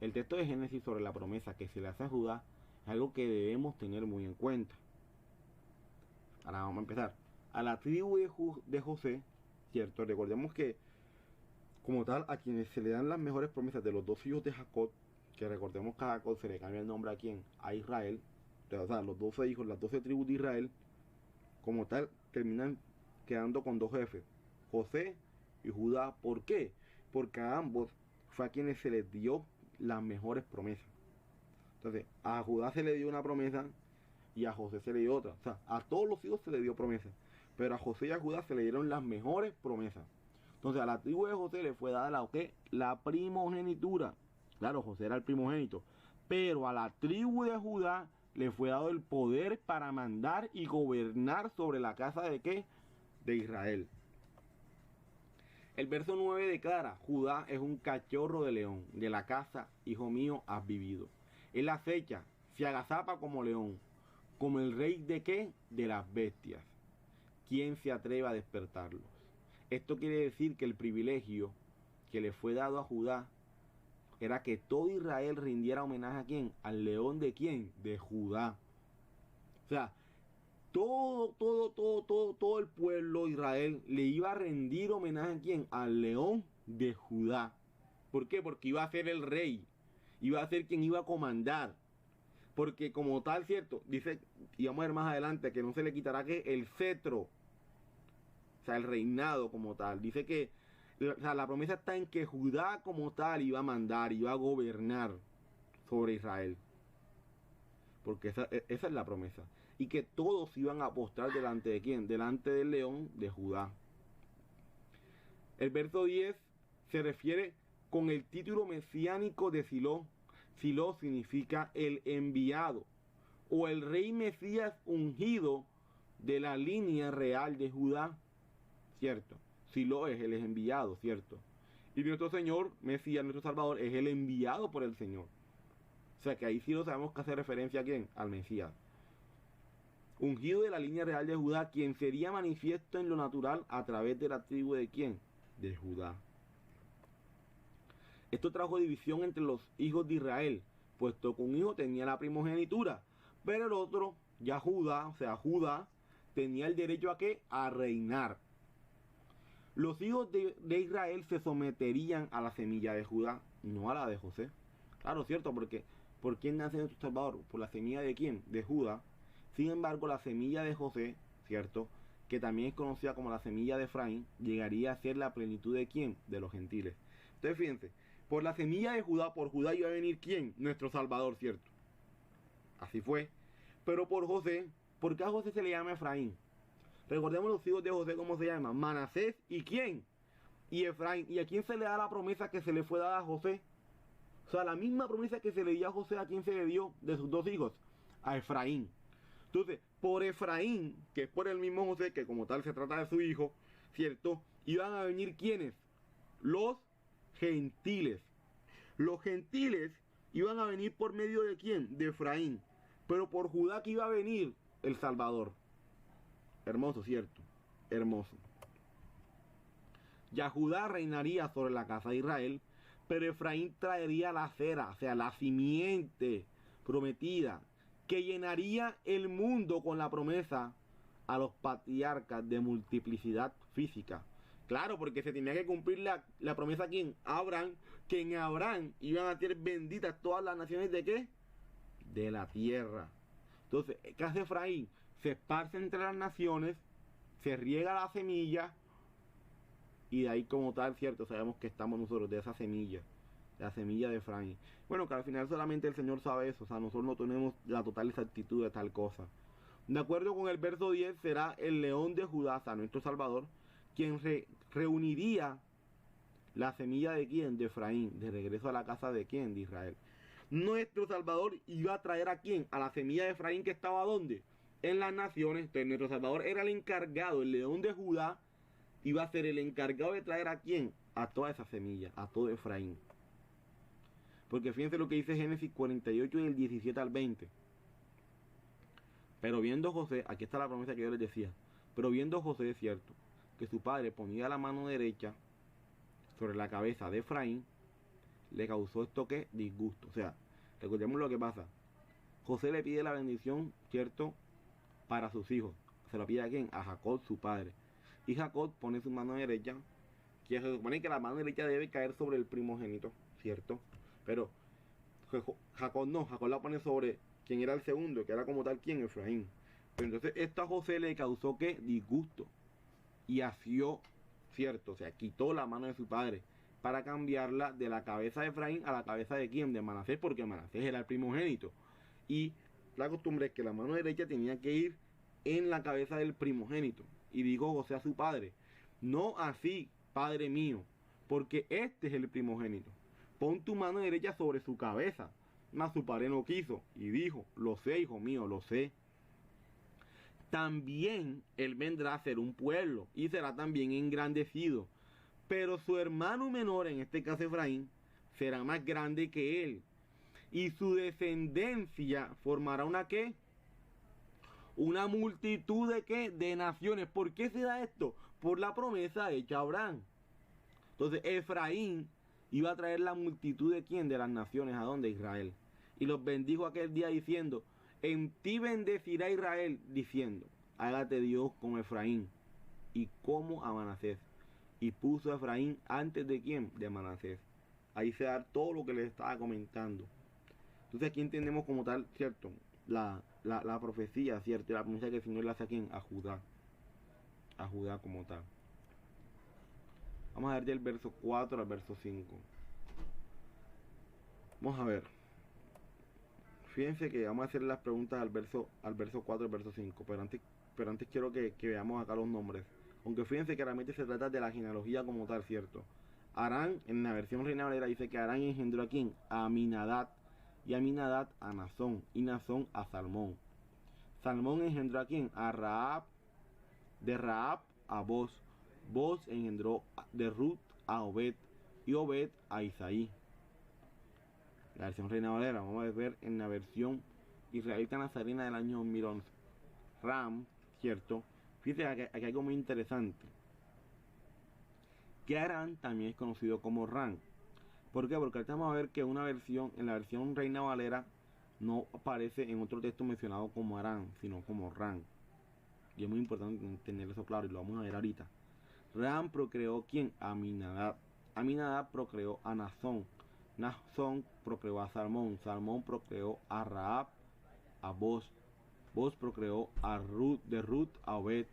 El texto de Génesis sobre la promesa que se le hace a Judá es algo que debemos tener muy en cuenta. Ahora vamos a empezar. A la tribu de José, ¿cierto? Recordemos que como tal, a quienes se le dan las mejores promesas de los dos hijos de Jacob, que recordemos que a Jacob se le cambia el nombre a quién, a Israel, o sea, los 12 hijos, las 12 tribus de Israel, como tal, terminan quedando con dos jefes, José y Judá. ¿Por qué? Porque a ambos fue a quienes se les dio las mejores promesas. Entonces, a Judá se le dio una promesa y a José se le dio otra. O sea, a todos los hijos se le dio promesa, pero a José y a Judá se le dieron las mejores promesas. Entonces a la tribu de José le fue dada la primogenitura. Claro, José era el primogénito. Pero a la tribu de Judá le fue dado el poder para mandar y gobernar sobre la casa de ¿qué? De Israel. El verso 9 declara: Judá es un cachorro de león, de la casa, hijo mío, has vivido. Él acecha, se agazapa como león, como el rey de ¿qué? De las bestias. ¿Quién se atreve a despertarlos? Esto quiere decir que el privilegio que le fue dado a Judá era que todo Israel rindiera homenaje a ¿quién? Al león de ¿quién? De Judá. O sea, todo el pueblo de Israel le iba a rendir homenaje a ¿quién? Al león de Judá. ¿Por qué? Porque iba a ser el rey. Iba a ser quien iba a comandar. Porque como tal, ¿cierto? Dice, y vamos a ver más adelante, que no se le quitará ¿qué? El cetro. O sea, el reinado como tal. Dice que o sea, la promesa está en que Judá como tal iba a mandar, iba a gobernar sobre Israel. Porque esa es la promesa. Y que todos iban a postrar delante de quién? Delante del león de Judá. El verso 10 se refiere con el título mesiánico de Silo. Silo significa el enviado o el rey Mesías ungido de la línea real de Judá. ¿Cierto? Silo es el enviado, ¿cierto? Y nuestro Señor, Mesías, nuestro Salvador, es el enviado por el Señor. O sea que ahí sí lo sabemos que hace referencia a quién, al Mesías. Ungido de la línea real de Judá, quien sería manifiesto en lo natural a través de la tribu de quién, de Judá. Esto trajo división entre los hijos de Israel, puesto que un hijo tenía la primogenitura, pero el otro, ya Judá, o sea Judá, tenía el derecho a ¿qué? A reinar. Los hijos de Israel se someterían a la semilla de Judá, no a la de José. Claro, cierto, porque ¿por quién nace nuestro Salvador? ¿Por la semilla de quién? De Judá. Sin embargo, la semilla de José, ¿cierto? Que también es conocida como la semilla de Efraín, llegaría a ser la plenitud de quién? De los gentiles. Entonces, fíjense, por la semilla de Judá, por Judá iba a venir ¿quién? Nuestro Salvador, ¿cierto? Así fue. Pero por José, ¿por qué a José se le llama Efraín? Recordemos los hijos de José, ¿cómo se llaman? Manasés y ¿quién? Y Efraín. ¿Y a quién se le da la promesa que se le fue dada a José? O sea, la misma promesa que se le dio a José, ¿a quién se le dio de sus dos hijos? A Efraín. Entonces, por Efraín, que es por el mismo José, que como tal se trata de su hijo, ¿cierto? Iban a venir ¿quiénes? Los gentiles. Los gentiles iban a venir por medio de ¿quién? De Efraín. Pero por Judá que iba a venir el Salvador. Hermoso, ¿cierto? Hermoso. Ya Judá reinaría sobre la casa de Israel, pero Efraín traería la cera, o sea, la simiente prometida, que llenaría el mundo con la promesa a los patriarcas de multiplicidad física. Claro, porque se tenía que cumplir la promesa a quién? A Abraham, que en Abraham iban a ser benditas todas las naciones de ¿qué? De la tierra. Entonces, ¿qué hace Efraín? Se esparce entre las naciones, se riega la semilla, y de ahí como tal, cierto, sabemos que estamos nosotros de esa semilla, de la semilla de Efraín. Bueno, que al final solamente el Señor sabe eso, o sea, nosotros no tenemos la total exactitud de tal cosa. De acuerdo con el verso 10, será el león de Judá, o sea, nuestro Salvador, quien reuniría la semilla de quién, de Efraín, de regreso a la casa de quién, de Israel. Nuestro Salvador iba a traer a quién, a la semilla de Efraín que estaba ¿dónde? En las naciones. Entonces nuestro Salvador era el encargado, el león de Judá iba a ser el encargado de traer a quién, a toda esa semilla, a todo Efraín. Porque fíjense lo que dice Génesis 48 del 17 al 20. Pero viendo José, aquí está la promesa que yo les decía, pero viendo José, es cierto, que su padre ponía la mano derecha sobre la cabeza de Efraín, le causó esto que disgusto. O sea, recordemos lo que pasa. José le pide la bendición, cierto, para sus hijos. Se lo pide a quién? A Jacob, su padre. Y Jacob pone su mano derecha, que se supone que la mano derecha debe caer sobre el primogénito, cierto. Pero Jacob no, Jacob la pone sobre quien era el segundo, que era como tal quien, Efraín. Pero entonces esto a José le causó que disgusto. Y asió, cierto, o sea, quitó la mano de su padre para cambiarla de la cabeza de Efraín a la cabeza de quién, de Manasés, porque Manasés era el primogénito. Y la costumbre es que la mano derecha tenía que ir en la cabeza del primogénito. Y dijo José a su padre, no así, padre mío, porque este es el primogénito. Pon tu mano derecha sobre su cabeza. Mas su padre no quiso y dijo, lo sé, hijo mío, lo sé. También él vendrá a ser un pueblo y será también engrandecido. Pero su hermano menor, en este caso Efraín, será más grande que él. Y su descendencia formará una ¿qué? Una multitud de ¿qué? De naciones. ¿Por qué se da esto? Por la promesa hecha a Abraham. Entonces Efraín iba a traer la multitud de quién? De las naciones. ¿A dónde? Israel. Y los bendijo aquel día diciendo, en ti bendecirá Israel, diciendo, hágate Dios como Efraín y como a Manasés. Y puso a Efraín antes de quién? De Manasés. Ahí se da todo lo que les estaba comentando. Entonces aquí entendemos como tal, ¿cierto? La profecía, ¿cierto? La promesa que el Señor le hace a quién? A Judá. A Judá como tal. Vamos a ver del verso 4 al verso 5. Vamos a ver. Fíjense que vamos a hacer las preguntas al verso 4 y al verso 5. Pero antes quiero que veamos acá los nombres. Aunque fíjense que realmente se trata de la genealogía como tal, ¿cierto? Arán, en la versión Reina Valera, dice que Arán engendró a quién? A Aminadab. Y Aminadab a Nazón. Y Nazón a Salmón. Salmón engendró a quién? A Rahab. De Rahab a Boz. Boz engendró de Ruth a Obed. Y Obed a Isaí. La versión Reina Valera, vamos a ver en la versión israelita nazarena del año 2011. Ram, ¿cierto? Fíjense, aquí hay algo muy interesante. Que Arán también es conocido como Ram. ¿Por qué? Porque ahorita vamos a ver que en la versión Reina Valera, no aparece en otro texto mencionado como Arán, sino como Ram. Y es muy importante tener eso claro y lo vamos a ver ahorita. Ram procreó ¿quién? A Aminadab. Aminadab procreó a Nazón. Nazón procreó a Salmón. Salmón procreó a Rahab, a Boz. Boz procreó a Ruth, de Ruth a Obed.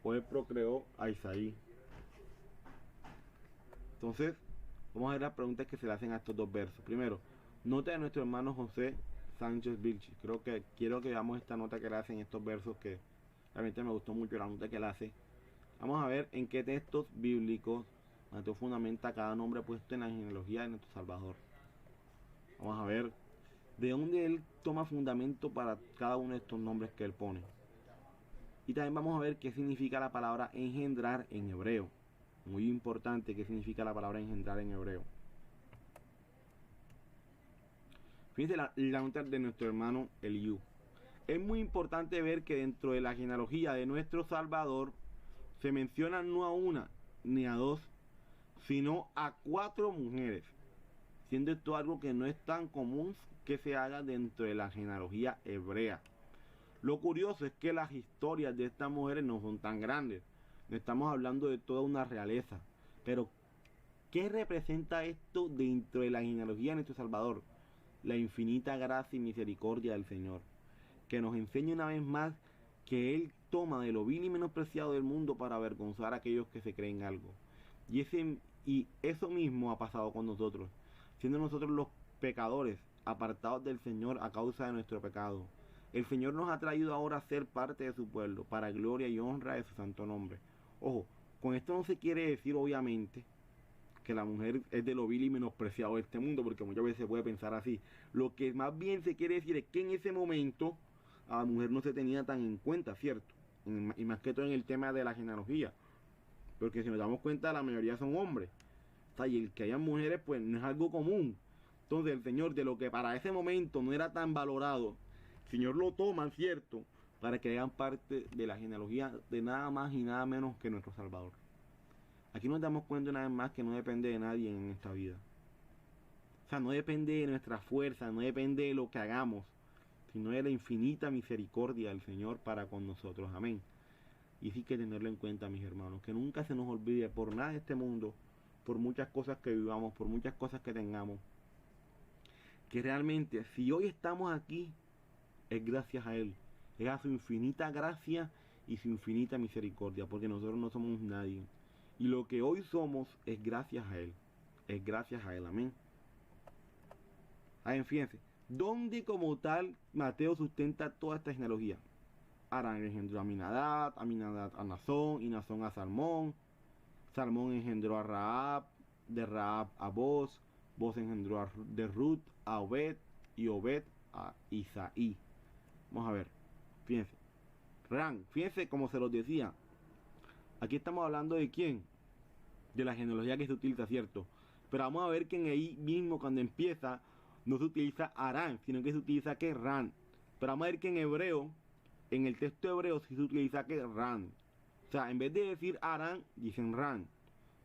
Obed procreó a Isaí. Entonces, vamos a ver las preguntas que se le hacen a estos dos versos. Primero, nota de nuestro hermano José Sánchez Vilchi. Quiero que veamos esta nota que le hacen estos versos, que realmente me gustó mucho la nota que le hace. Vamos a ver en qué textos bíblicos Mateo fundamenta cada nombre puesto en la genealogía de nuestro Salvador. Vamos a ver de dónde él toma fundamento para cada uno de estos nombres que él pone. Y también vamos a ver qué significa la palabra engendrar en hebreo. Muy importante qué significa la palabra engendrar en hebreo. Fíjense la nota de nuestro hermano Eliú. Es muy importante ver que dentro de la genealogía de nuestro Salvador se menciona no a una ni a dos, sino a 4 mujeres, siendo esto algo que no es tan común que se haga dentro de la genealogía hebrea. Lo curioso es que las historias de estas mujeres no son tan grandes, no estamos hablando de toda una realeza, pero ¿qué representa esto dentro de la genealogía de nuestro Salvador? La infinita gracia y misericordia del Señor, que nos enseña una vez más que Él toma de lo vil y menospreciado del mundo para avergonzar a aquellos que se creen algo. Y eso mismo ha pasado con nosotros, siendo nosotros los pecadores, apartados del Señor a causa de nuestro pecado. El Señor nos ha traído ahora a ser parte de su pueblo, para gloria y honra de su santo nombre. Ojo, con esto no se quiere decir obviamente que la mujer es de lo vil y menospreciado de este mundo, porque muchas veces se puede pensar así. Lo que más bien se quiere decir es que en ese momento a la mujer no se tenía tan en cuenta, ¿cierto? Y más que todo en el tema de la genealogía, porque si nos damos cuenta la mayoría son hombres, o sea, y el que haya mujeres pues no es algo común. Entonces el Señor, de lo que para ese momento no era tan valorado, el Señor lo toma, ¿cierto?, para que hagan parte de la genealogía de nada más y nada menos que nuestro Salvador. Aquí nos damos cuenta una vez más que no depende de nadie en esta vida. O sea, no depende de nuestra fuerza, no depende de lo que hagamos, sino de la infinita misericordia del Señor para con nosotros. Amén. Y sí que tenerlo en cuenta, mis hermanos, que nunca se nos olvide por nada de este mundo, por muchas cosas que vivamos, por muchas cosas que tengamos, que realmente si hoy estamos aquí es gracias a Él, es a su infinita gracia y su infinita misericordia, porque nosotros no somos nadie. Y lo que hoy somos es gracias a Él, es gracias a Él. Amén. Fíjense, ¿dónde como tal Mateo sustenta toda esta genealogía? Arán engendró a Aminadab, Aminadab a Nazón, y Nazón a Salmón. Salmón engendró a Rahab, de Rahab a Boz, Boz engendró de Ruth a Obed, y Obed a Isaí. Vamos a ver, fíjense. Fíjense como se los decía. Aquí estamos hablando de quién, de la genealogía que se utiliza, ¿cierto? Pero vamos a ver que en ahí mismo cuando empieza no se utiliza Arán, sino que se utiliza que Ran. Pero vamos a ver que en hebreo, en el texto hebreo sí se utiliza que Ran. O sea, en vez de decir Arán, dicen Ran.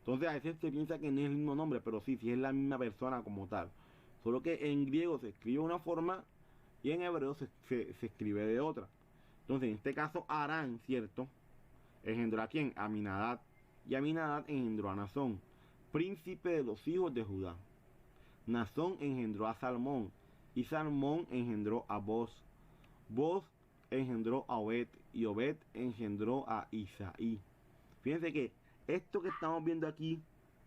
Entonces a veces se piensa que no es el mismo nombre, pero sí es la misma persona como tal. Solo que en griego se escribe de una forma y en hebreo se escribe de otra. Entonces en este caso Arán, ¿cierto?, engendró a quién, a Aminadab. Y Aminadab engendró a Nazón, príncipe de los hijos de Judá. Nazón engendró a Salmón, y Salmón engendró a Boz. Boz engendró a Obed, y Obed engendró a Isaí. Fíjense que esto que estamos viendo aquí,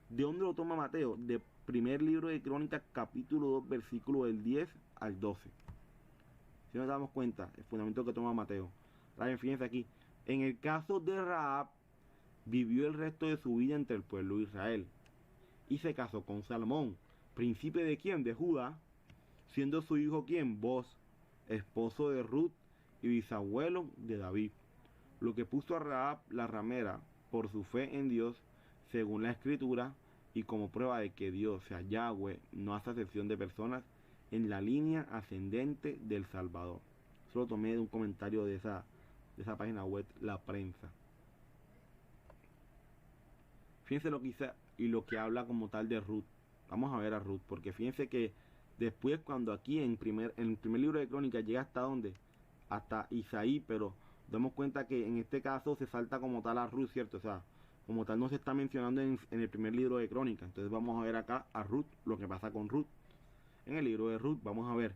¿de dónde lo toma Mateo? De primer libro de Crónicas, capítulo 2, versículo del 10 al 12. Si nos damos cuenta, el fundamento que toma Mateo. Fíjense aquí, en el caso de Rahab, vivió el resto de su vida entre el pueblo de Israel, y se casó con Salmón, príncipe de quién, de Judá, siendo su hijo quién, Boz, esposo de Ruth y bisabuelo de David, lo que puso a Rahab la ramera por su fe en Dios, según la escritura, y como prueba de que Dios, sea Yahweh, no hace acepción de personas, en la línea ascendente del Salvador. Eso lo tomé de un comentario de esa página web, La Prensa. Fíjense lo que dice y lo que habla como tal de Ruth. Vamos a ver a Ruth, porque fíjense que después cuando aquí en el primer libro de Crónicas llega hasta dónde, hasta Isaí, pero damos cuenta que en este caso se salta como tal a Ruth, ¿cierto? O sea, como tal no se está mencionando en el primer libro de Crónicas. Entonces vamos a ver acá a Ruth, lo que pasa con Ruth. En el libro de Ruth vamos a ver,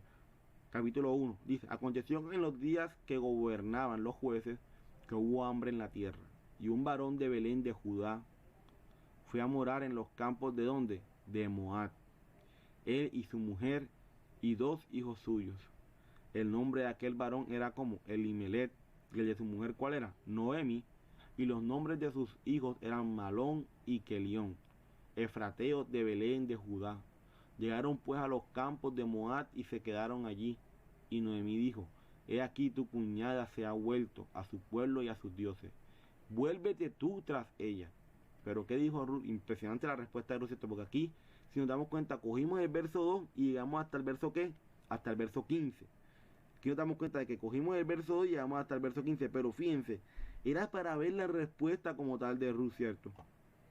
capítulo 1, dice: aconteció en los días que gobernaban los jueces que hubo hambre en la tierra, y un varón de Belén de Judá fue a morar en los campos de ¿dónde? De Moab, él y su mujer y 2 hijos suyos. El nombre de aquel varón era como Elimelech, y el de su mujer ¿cuál era? Noemi, y los nombres de sus hijos eran Malón y Kelión, efrateos de Belén de Judá. Llegaron pues a los campos de Moab y se quedaron allí. Y Noemí dijo: he aquí tu cuñada se ha vuelto a su pueblo y a sus dioses. Vuélvete tú tras ella. Pero ¿qué dijo Ruth? Impresionante la respuesta de Ruth, ¿cierto? Porque aquí, si nos damos cuenta, cogimos el verso 2 y llegamos hasta el verso ¿qué? Hasta el verso 15. Aquí nos damos cuenta de que cogimos el verso 2 y llegamos hasta el verso 15. Pero fíjense, era para ver la respuesta como tal de Ruth, ¿cierto?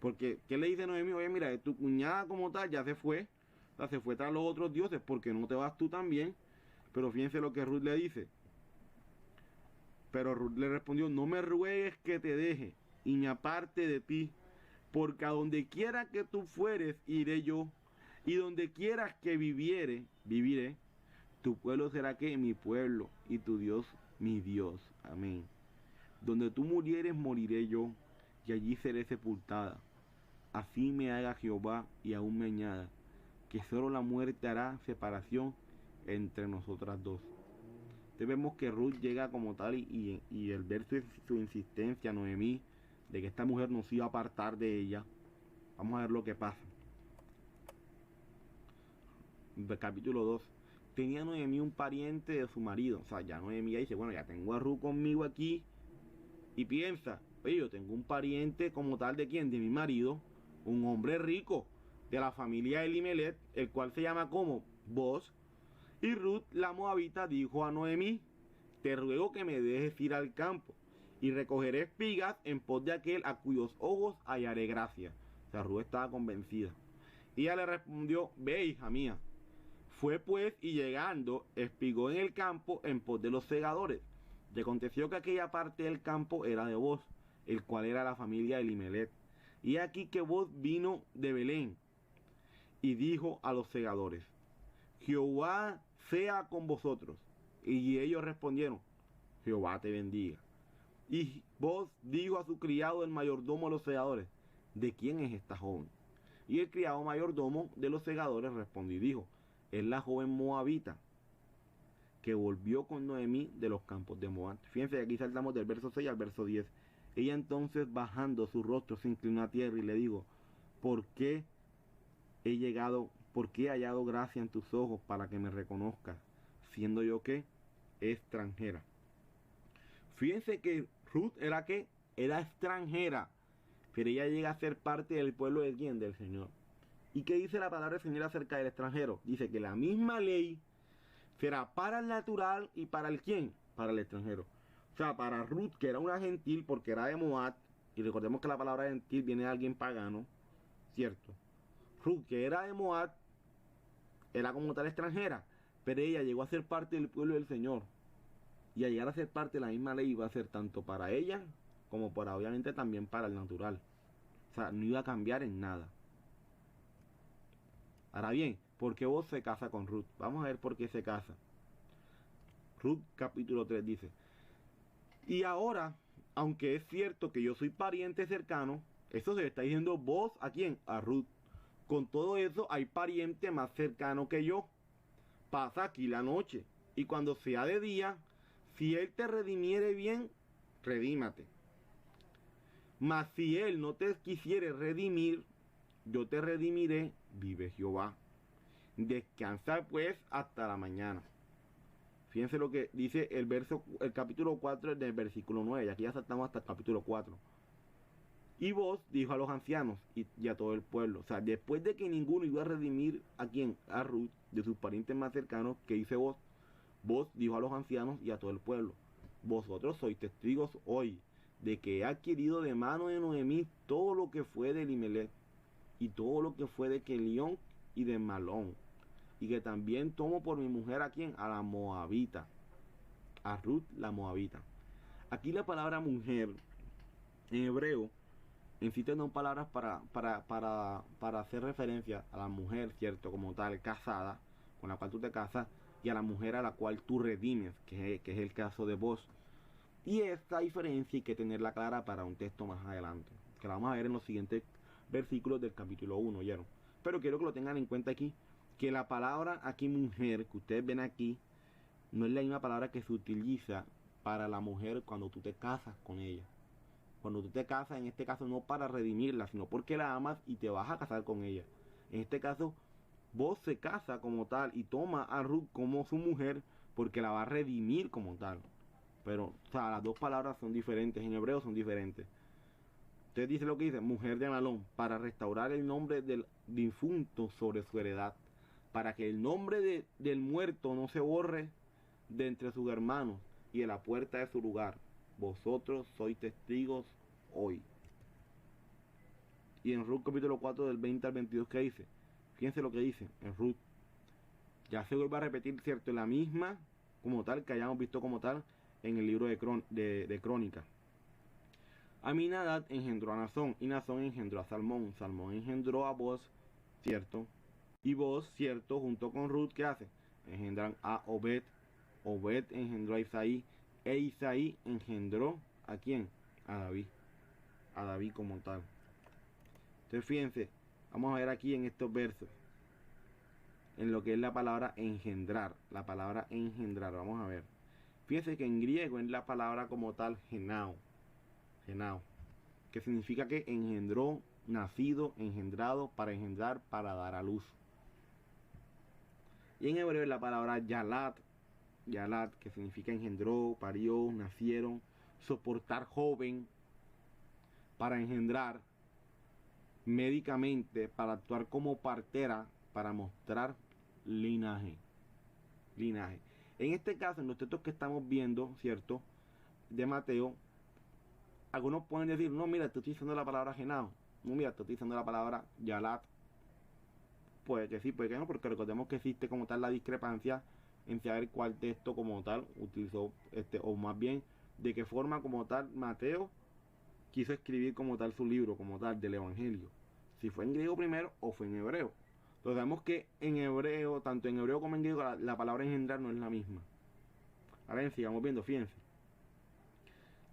Porque, ¿qué le dice Noemí? Oye, mira, tu cuñada como tal ya se fue. O sea, se fue tras los otros dioses, porque no te vas tú también. Pero fíjense lo que Ruth le dice. Pero Ruth le respondió: no me ruegues que te deje y me aparte de ti, porque a donde quiera que tú fueres, iré yo, y donde quieras que viviré. Tu pueblo será que mi pueblo, y tu Dios mi Dios. Amén. Donde tú murieres, moriré yo, y allí seré sepultada. Así me haga Jehová, y aún me añada, que solo la muerte hará separación entre nosotras dos. Entonces vemos que Ruth llega como tal y el verso es su insistencia a Noemí de que esta mujer no se iba a apartar de ella. Vamos a ver lo que pasa. Capítulo 2. Tenía Noemí un pariente de su marido. O sea, ya Noemí dice: bueno, ya tengo a Ruth conmigo aquí. Y piensa: oye, yo tengo un pariente como tal de quién, de mi marido, un hombre rico, de la familia Elimelech, el cual se llama como Boz. Y Ruth la moabita dijo a Noemí: te ruego que me dejes ir al campo y recogeré espigas en pos de aquel a cuyos ojos hallaré gracia. O sea, Ruth estaba convencida. Y ella le respondió: ve, hija mía. Fue pues, y llegando, espigó en el campo en pos de los segadores. Y aconteció que aquella parte del campo era de Boz, el cual era la familia de Elimelech. Y aquí que Boz vino de Belén y dijo a los segadores: Jehová sea con vosotros. Y ellos respondieron: Jehová te bendiga. Y Boz dijo a su criado, el mayordomo de los segadores: ¿de quién es esta joven? Y el criado mayordomo de los segadores respondió y dijo: es la joven moabita que volvió con Noemí de los campos de Moab. Fíjense que aquí saltamos del verso 6 al verso 10. Ella entonces, bajando su rostro, se inclinó a tierra y le dijo: ¿por qué he hallado gracia en tus ojos para que me reconozcas, siendo yo que extranjera? Fíjense que Ruth era que era extranjera, pero ella llega a ser parte del pueblo de quién, del Señor. ¿Y qué dice la palabra del Señor acerca del extranjero? Dice que la misma ley será para el natural y para el quién, para el extranjero. O sea, para Ruth, que era una gentil porque era de Moab, y recordemos que la palabra gentil viene de alguien pagano, ¿cierto? Ruth, que era de Moab, era como tal extranjera, pero ella llegó a ser parte del pueblo del Señor. Y al llegar a ser parte de la misma ley iba a ser tanto para ella como para, obviamente, también para el natural. O sea, no iba a cambiar en nada. Ahora bien, ¿por qué Boz se casa con Ruth? Vamos a ver por qué se casa. Ruth capítulo 3 dice: y ahora, aunque es cierto que yo soy pariente cercano, eso se le está diciendo Boz a quién, a Ruth. Con todo eso hay pariente más cercano que yo. Pasa aquí la noche, y cuando sea de día, si él te redimiere bien, redímate. Mas si él no te quisiere redimir, yo te redimiré, vive Jehová. Descansa pues hasta la mañana. Fíjense lo que dice el capítulo 4 del versículo 9. Y aquí ya saltamos hasta el capítulo 4. Y Boz dijo a los ancianos y a todo el pueblo. O sea, después de que ninguno iba a redimir a quien, a Ruth, de sus parientes más cercanos, ¿qué dice Boz? Boz dijo a los ancianos y a todo el pueblo: vosotros sois testigos hoy de que he adquirido de mano de Noemí todo lo que fue de Elimelech y todo lo que fue de Kelión y de Malón, y que también tomo por mi mujer a quien, a la moabita, a Ruth la moabita. Aquí la palabra mujer en hebreo en sí tiene palabras para hacer referencia a la mujer, cierto, como tal, casada, con la cual tú te casas, y a la mujer a la cual tú redimes, que es el caso de Boz. Y esta diferencia hay que tenerla clara para un texto más adelante, que la vamos a ver en los siguientes versículos del capítulo 1, ¿oyeron? Pero quiero que lo tengan en cuenta aquí, que la palabra aquí mujer, que ustedes ven aquí, no es la misma palabra que se utiliza para la mujer cuando tú te casas con ella. Cuando tú te casas, en este caso no para redimirla, sino porque la amas y te vas a casar con ella. En este caso, Boz se casa como tal y toma a Ruth como su mujer porque la va a redimir como tal. Pero, o sea, las dos palabras son diferentes, en hebreo son diferentes. Entonces dice lo que dice: mujer de Malón, para restaurar el nombre del difunto sobre su heredad, para que el nombre del muerto no se borre de entre sus hermanos y de la puerta de su lugar. Vosotros sois testigos hoy. Y en Ruth capítulo 4 del 20 al 22, ¿qué dice? Fíjense lo que dice en Ruth. Ya se vuelve a repetir, cierto, la misma como tal que hayamos visto como tal en el libro de Crónicas. Aminadab engendró a Nazón, y Nazón engendró a Salmón. Salmón engendró a Boz, cierto. Y Boz, cierto, junto con Ruth, ¿qué hace? Engendran a Obed. Obed engendró a Isaí. E Isaí engendró ¿a quién? A David. A David como tal. Entonces fíjense, vamos a ver aquí en estos versos, en lo que es la palabra engendrar. La palabra engendrar, vamos a ver. Fíjense que en griego es la palabra como tal genao. Genao. Que significa que engendró, nacido, engendrado, para engendrar, para dar a luz. Y en hebreo es la palabra yalat. Yalat, que significa engendró, parió, nacieron, soportar joven, para engendrar, médicamente, para actuar como partera, para mostrar linaje. Linaje. En este caso, en los textos que estamos viendo, ¿cierto? De Mateo, algunos pueden decir, no, mira, te estoy diciendo la palabra genao. No, mira, te estoy diciendo la palabra yalat. Puede que sí, puede que no, porque recordemos que existe como tal la discrepancia en saber cuál texto como tal utilizó, o más bien, de qué forma como tal Mateo quiso escribir como tal su libro, como tal, del Evangelio. Si fue en griego primero o fue en hebreo. Entonces sabemos que en hebreo, tanto en hebreo como en griego, la palabra engendrar no es la misma. Ahora bien, sigamos viendo, fíjense.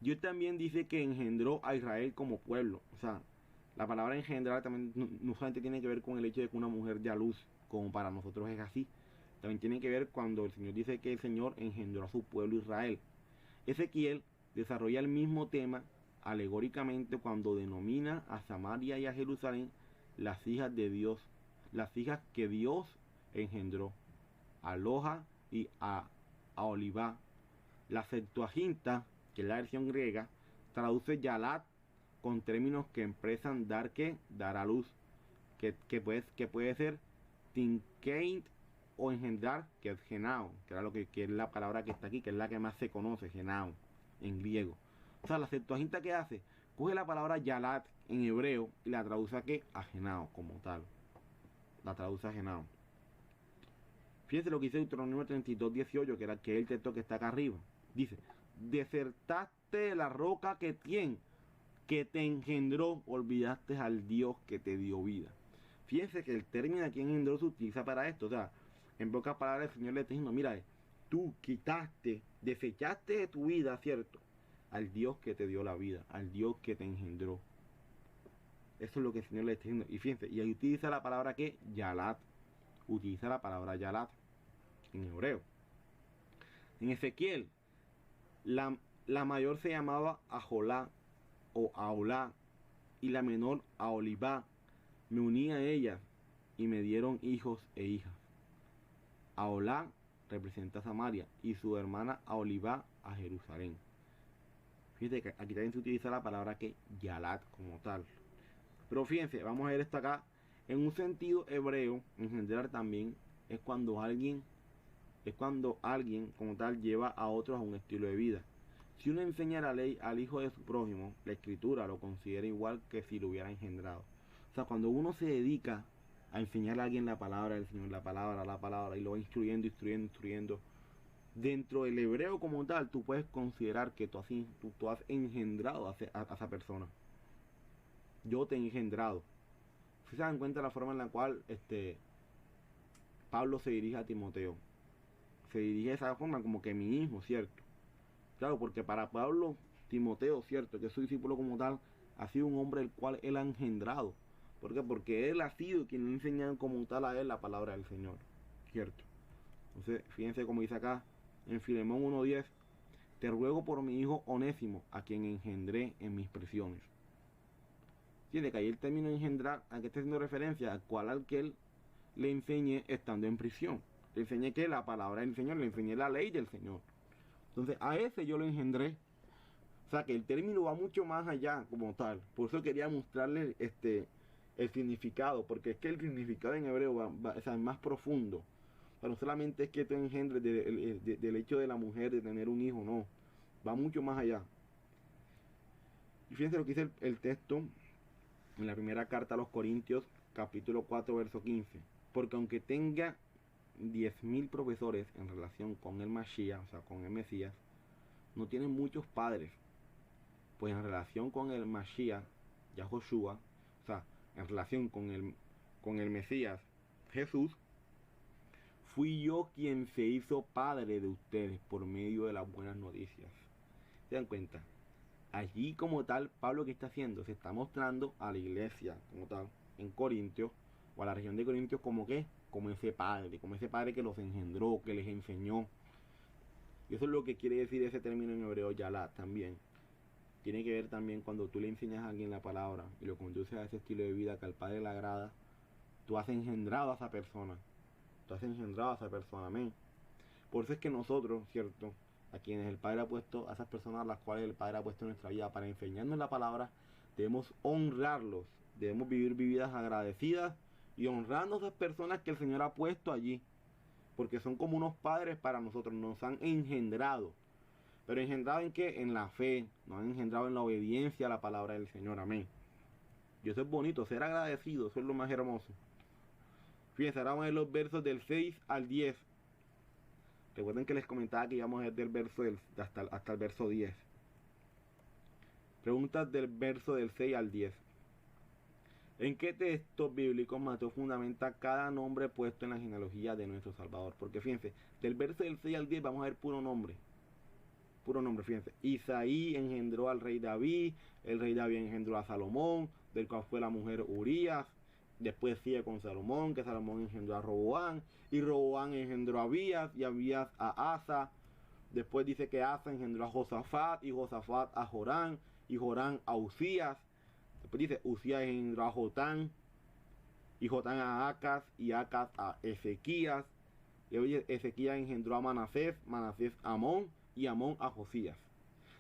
Dios también dice que engendró a Israel como pueblo. O sea, la palabra engendrar también no solamente tiene que ver con el hecho de que una mujer dé a luz, como para nosotros es así. También tiene que ver cuando el Señor dice que el Señor engendró a su pueblo Israel. Ezequiel desarrolla el mismo tema alegóricamente cuando denomina a Samaria y a Jerusalén las hijas de Dios, las hijas que Dios engendró, a Loja y a Olivá. La Septuaginta, que es la versión griega, traduce Yalat con términos que expresan dar que, dar a luz, que puede ser Tinkeit o engendrar, que es genao, que era lo que es la palabra que está aquí, que es la que más se conoce, genao, en griego. O sea, la Septuaginta que hace, coge la palabra Yalat en hebreo y la traduce a qué, a genao, como tal. La traduce a genao. Fíjense lo que dice Deuteronomio 32:18, que es el texto que está acá arriba. Dice, desertaste de la roca que te engendró, olvidaste al Dios que te dio vida. Fíjense que el término aquí engendró se utiliza para esto. O sea, en pocas palabras el Señor le está diciendo, mira, tú quitaste, desechaste de tu vida, ¿cierto? Al Dios que te dio la vida, al Dios que te engendró. Eso es lo que el Señor le está diciendo. Y fíjense, y ahí utiliza la palabra que, Yalat. Utiliza la palabra Yalat en hebreo. En Ezequiel, la mayor se llamaba Ajolá o Aolá y la menor Aolibá. Me uní a ellas y me dieron hijos e hijas. Aolá representa a Samaria y su hermana Aolibá a Jerusalén. Fíjense que aquí también se utiliza la palabra que Yalat como tal. Pero fíjense, vamos a ver esto acá. En un sentido hebreo, en general también, es cuando alguien como tal lleva a otros a un estilo de vida. Si uno enseña la ley al hijo de su prójimo, la escritura lo considera igual que si lo hubiera engendrado. O sea, cuando uno se dedica a enseñar a alguien la palabra del Señor, la palabra, y lo va instruyendo, dentro del hebreo como tal, tú puedes considerar que tú has engendrado a esa persona. Yo te he engendrado. Si se dan cuenta la forma en la cual Pablo se dirige a Timoteo. Se dirige de esa forma como que mi hijo, ¿cierto? Claro, porque para Pablo, Timoteo, ¿cierto? Que es su discípulo como tal, ha sido un hombre el cual él ha engendrado. ¿Por qué? Porque él ha sido quien le ha enseñado como tal a él la palabra del Señor, ¿cierto? Entonces, fíjense como dice acá, en Filemón 1:10, te ruego por mi hijo Onésimo, a quien engendré en mis prisiones. Tiene que ahí el término engendrar, ¿a qué está haciendo referencia? Al que él le enseñé estando en prisión. Le enseñé que la palabra del Señor, le enseñé la ley del Señor. Entonces a ese yo lo engendré. O sea que el término va mucho más allá como tal. Por eso quería mostrarle el significado. Porque es que el significado en hebreo o sea, es más profundo. O sea, no solamente es que tú engendres del hecho de la mujer de tener un hijo, no. Va mucho más allá. Y fíjense lo que dice el texto en la primera carta a los Corintios, capítulo 4, verso 15. Porque aunque tenga 10.000 profesores en relación con el Mashiach, o sea, con el Mesías, no tienen muchos padres. Pues en relación con el Mashiach, Yahoshua, o sea, en relación con el Mesías, Jesús, fui yo quien se hizo padre de ustedes por medio de las buenas noticias. ¿Se dan cuenta? Allí como tal, Pablo, ¿qué está haciendo? Se está mostrando a la iglesia como tal, en Corintios, o a la región de Corintios, como que, como ese padre que los engendró, que les enseñó. Y eso es lo que quiere decir ese término en hebreo, Yalat, también. Tiene que ver también cuando tú le enseñas a alguien la palabra y lo conduces a ese estilo de vida que al Padre le agrada, tú has engendrado a esa persona. Tú has engendrado a esa persona, amén. Por eso es que nosotros, ¿cierto? A quienes el Padre ha puesto, a esas personas a las cuales el Padre ha puesto en nuestra vida para enseñarnos la palabra, debemos honrarlos, debemos vivir vidas agradecidas y honrando a esas personas que el Señor ha puesto allí. porque son como unos padres para nosotros, nos han engendrado. Pero engendrado en qué? En la fe, nos han engendrado en la obediencia a la palabra del Señor, amén. Y eso es bonito, ser agradecido, eso es lo más hermoso. Fíjense, ahora vamos a ver los versos del 6 al 10. Recuerden que les comentaba que íbamos a ver del verso hasta el verso 10. Preguntas del verso del 6 al 10. ¿En qué textos bíblicos Mateo fundamenta cada nombre puesto en la genealogía de nuestro Salvador? Porque fíjense, del verso del 6 al 10 vamos a ver puro nombre. Puro nombre, fíjense. Isaí engendró al rey David, el rey David engendró a Salomón, del cual fue la mujer Urías. Después sigue con Salomón, que Salomón engendró a Roboán, y Roboán engendró a Abías, y Abías a Asa. Después dice que Asa engendró a Josafat, y Josafat a Jorán, y Jorán a Usías. Después dice, Usías engendró a Jotán, y Jotán a Acaz, y Acaz a Ezequías. Y Ezequías engendró a Manasés, Manasés a Amón, y Amón a Josías.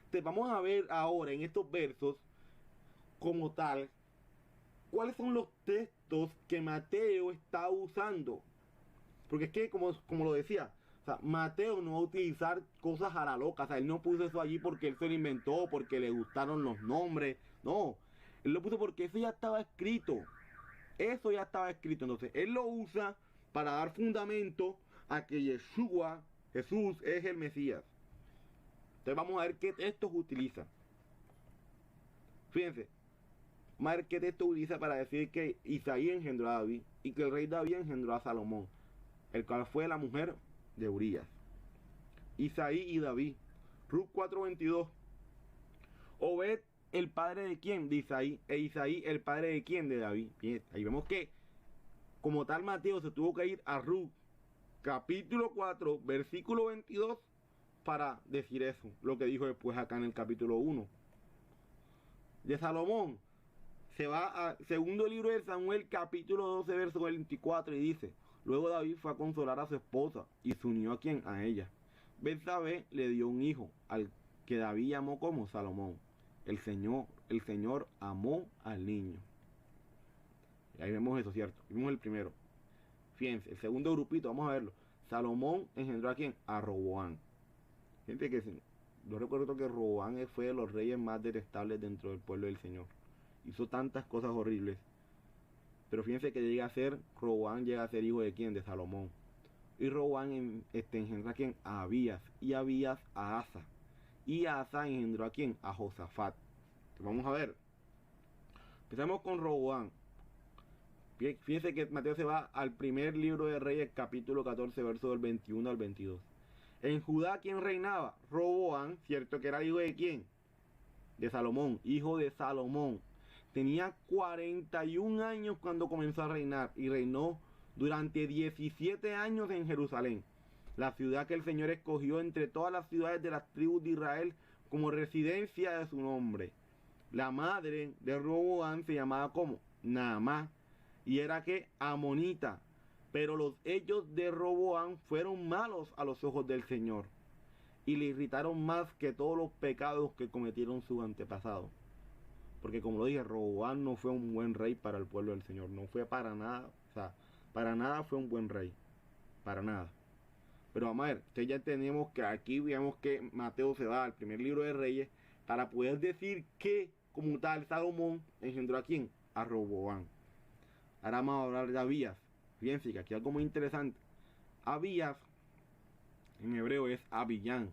Entonces vamos a ver ahora en estos versos, como tal, cuáles son los textos que Mateo está usando. Porque es que, como lo decía, o sea, Mateo no va a utilizar cosas a la loca. O sea, él no puso eso allí porque él se lo inventó, porque le gustaron los nombres. No, él lo puso porque eso ya estaba escrito. Eso ya estaba escrito. Entonces, él lo usa para dar fundamento a que Yeshua, Jesús, es el Mesías. Entonces, vamos a ver qué textos utiliza. Fíjense. Vamos a ver qué texto utiliza para decir que Isaí engendró a David y que el rey David engendró a Salomón, el cual fue la mujer de Urías. Isaí y David. Ruth 4:22. Obed, el padre de quién? De Isaí. E Isaí, el padre de quién? De David. Bien, ahí vemos que, como tal, Mateo se tuvo que ir a Ruth, capítulo 4, versículo 22, para decir eso. Lo que dijo después acá en el capítulo 1. De Salomón, se va a segundo libro de Samuel, capítulo 12, verso 24, y dice: luego David fue a consolar a su esposa y se unió a quién, a ella. Betsabé le dio un hijo, al que David llamó como Salomón. El Señor amó al niño. Y ahí vemos eso, ¿cierto? Vimos el primero. Fíjense, el segundo grupito, vamos a verlo. Salomón engendró a quién, a Roboán. Gente que yo recuerdo que Roboán fue de los reyes más detestables dentro del pueblo del Señor. Hizo tantas cosas horribles. Pero fíjense que Roboán llega a ser hijo de quién, de Salomón. Y Roboán engendró a quién, a Abías. Y Abías a Asa. Y Asa engendró a quién, a Josafat. Entonces, vamos a ver. Empezamos con Roboán. Fíjense que Mateo se va al primer libro de Reyes, capítulo 14, verso del 21 al 22. En Judá, ¿quién reinaba? Roboán, ¿cierto? Que era hijo de quién? De Salomón, hijo de Salomón. Tenía 41 años cuando comenzó a reinar y reinó durante 17 años en Jerusalén, la ciudad que el Señor escogió entre todas las ciudades de las tribus de Israel como residencia de su nombre. La madre de Roboán se llamaba como Naamá y era que amonita, pero los hechos de Roboán fueron malos a los ojos del Señor y le irritaron más que todos los pecados que cometieron sus antepasados. Porque como lo dije, Roboán no fue un buen rey para el pueblo del Señor. No fue para nada. O sea, para nada fue un buen rey. Para nada. Pero vamos a ver, ustedes ya tenemos que aquí vemos que Mateo se va al primer libro de Reyes para poder decir que, como tal, Salomón engendró a quién? A Roboán. Ahora vamos a hablar de Abías. Fíjense que aquí hay algo muy interesante. Abías, en hebreo, es Abiyán,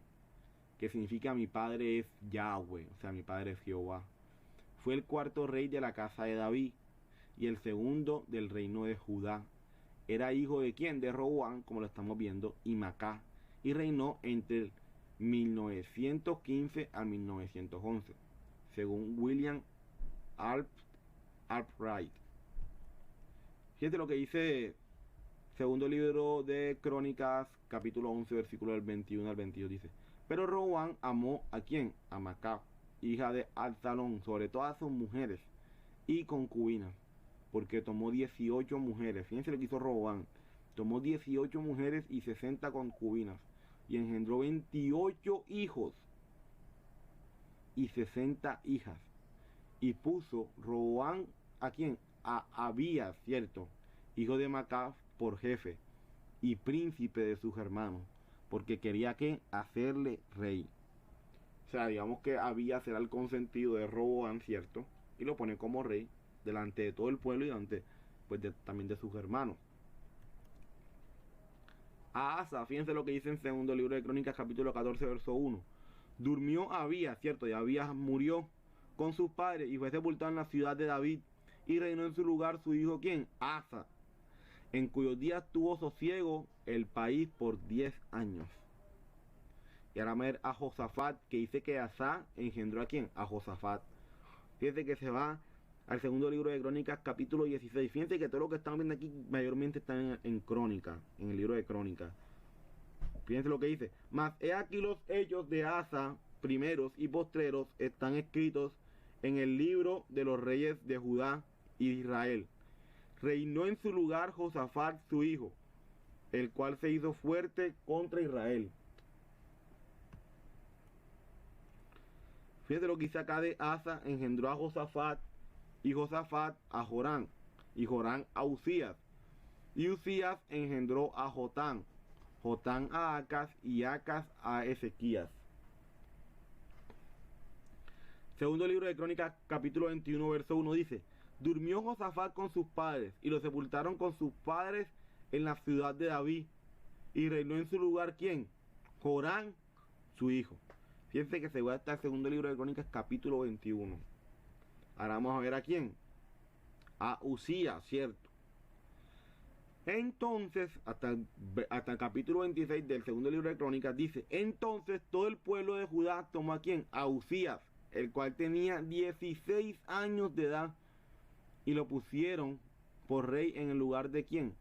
que significa mi padre es Yahweh. O sea, mi padre es Jehová. Fue el cuarto rey de la casa de David y el segundo del reino de Judá. Era hijo de quién? De Roboán, como lo estamos viendo, y Macá, y reinó entre el 1915 a 1911, según William Albright. Fíjate lo que dice segundo libro de Crónicas, capítulo 11, versículo del 21 al 22, dice: pero Roboán amó a quién? A Macá, hija de Absalón, sobre todas sus mujeres y concubinas, porque tomó 18 mujeres. Fíjense lo que hizo Roboán. Tomó 18 mujeres y 60 concubinas, y engendró 28 hijos y 60 hijas. Y puso Roboán a quién? A Abías, cierto, hijo de Macá, por jefe, y príncipe de sus hermanos, porque quería que hacerle rey. O sea, digamos que Abías era el consentido de Roboam, ¿cierto? Y lo pone como rey delante de todo el pueblo y delante pues también de sus hermanos. A Asa, fíjense lo que dice en segundo libro de Crónicas, capítulo 14, verso 1. Durmió Abías, ¿cierto? Y Abías murió con sus padres y fue sepultado en la ciudad de David, y reinó en su lugar su hijo, ¿quién? Asa, en cuyos días tuvo sosiego el país por 10 años. Y ahora vamos a ver a Josafat, que dice que Asa engendró a quién? A Josafat. Fíjense que se va al segundo libro de Crónicas, capítulo 16. Fíjense que todo lo que están viendo aquí mayormente está en Crónica, en el libro de Crónicas. Fíjense lo que dice. Mas he aquí los hechos de Asa, primeros y postreros, están escritos en el libro de los reyes de Judá y de Israel. Reinó en su lugar Josafat su hijo, el cual se hizo fuerte contra Israel. Fíjense lo que dice acá de Asa, engendró a Josafat, y Josafat a Jorán, y Jorán a Usías, y Usías engendró a Jotán, Jotán a Acaz, y Acaz a Ezequías. Segundo libro de Crónicas, capítulo 21, verso 1 dice: durmió Josafat con sus padres, y lo sepultaron con sus padres en la ciudad de David, y reinó en su lugar, ¿quién? Jorán, su hijo. Fíjense que se va hasta el segundo libro de Crónicas, capítulo 21. Ahora vamos a ver a quién. A Usías, ¿cierto? Entonces, hasta el capítulo 26 del segundo libro de Crónicas dice: entonces todo el pueblo de Judá tomó a quién? A Usías, el cual tenía 16 años de edad, y lo pusieron por rey en el lugar de quién?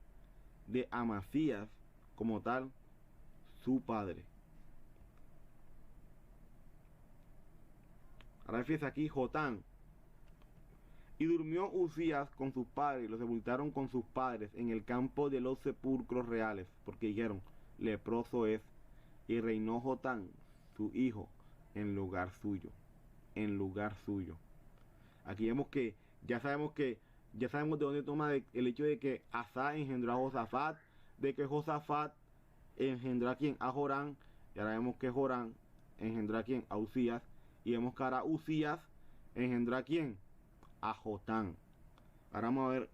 De Amasías, como tal, su padre. Ahora fíjense aquí Jotán. Y durmió Usías con sus padres, y lo sepultaron con sus padres en el campo de los sepulcros reales, porque dijeron: leproso es. Y reinó Jotán, su hijo, en lugar suyo. En lugar suyo. Aquí vemos que ya sabemos de dónde toma el hecho de que Asa engendró a Josafat, de que Josafat engendró a quién? A Jorán. Y ahora vemos que Jorán engendró a quién? A Usías. Y vemos que ahora Usías engendró a quién? A Jotán. Ahora vamos a ver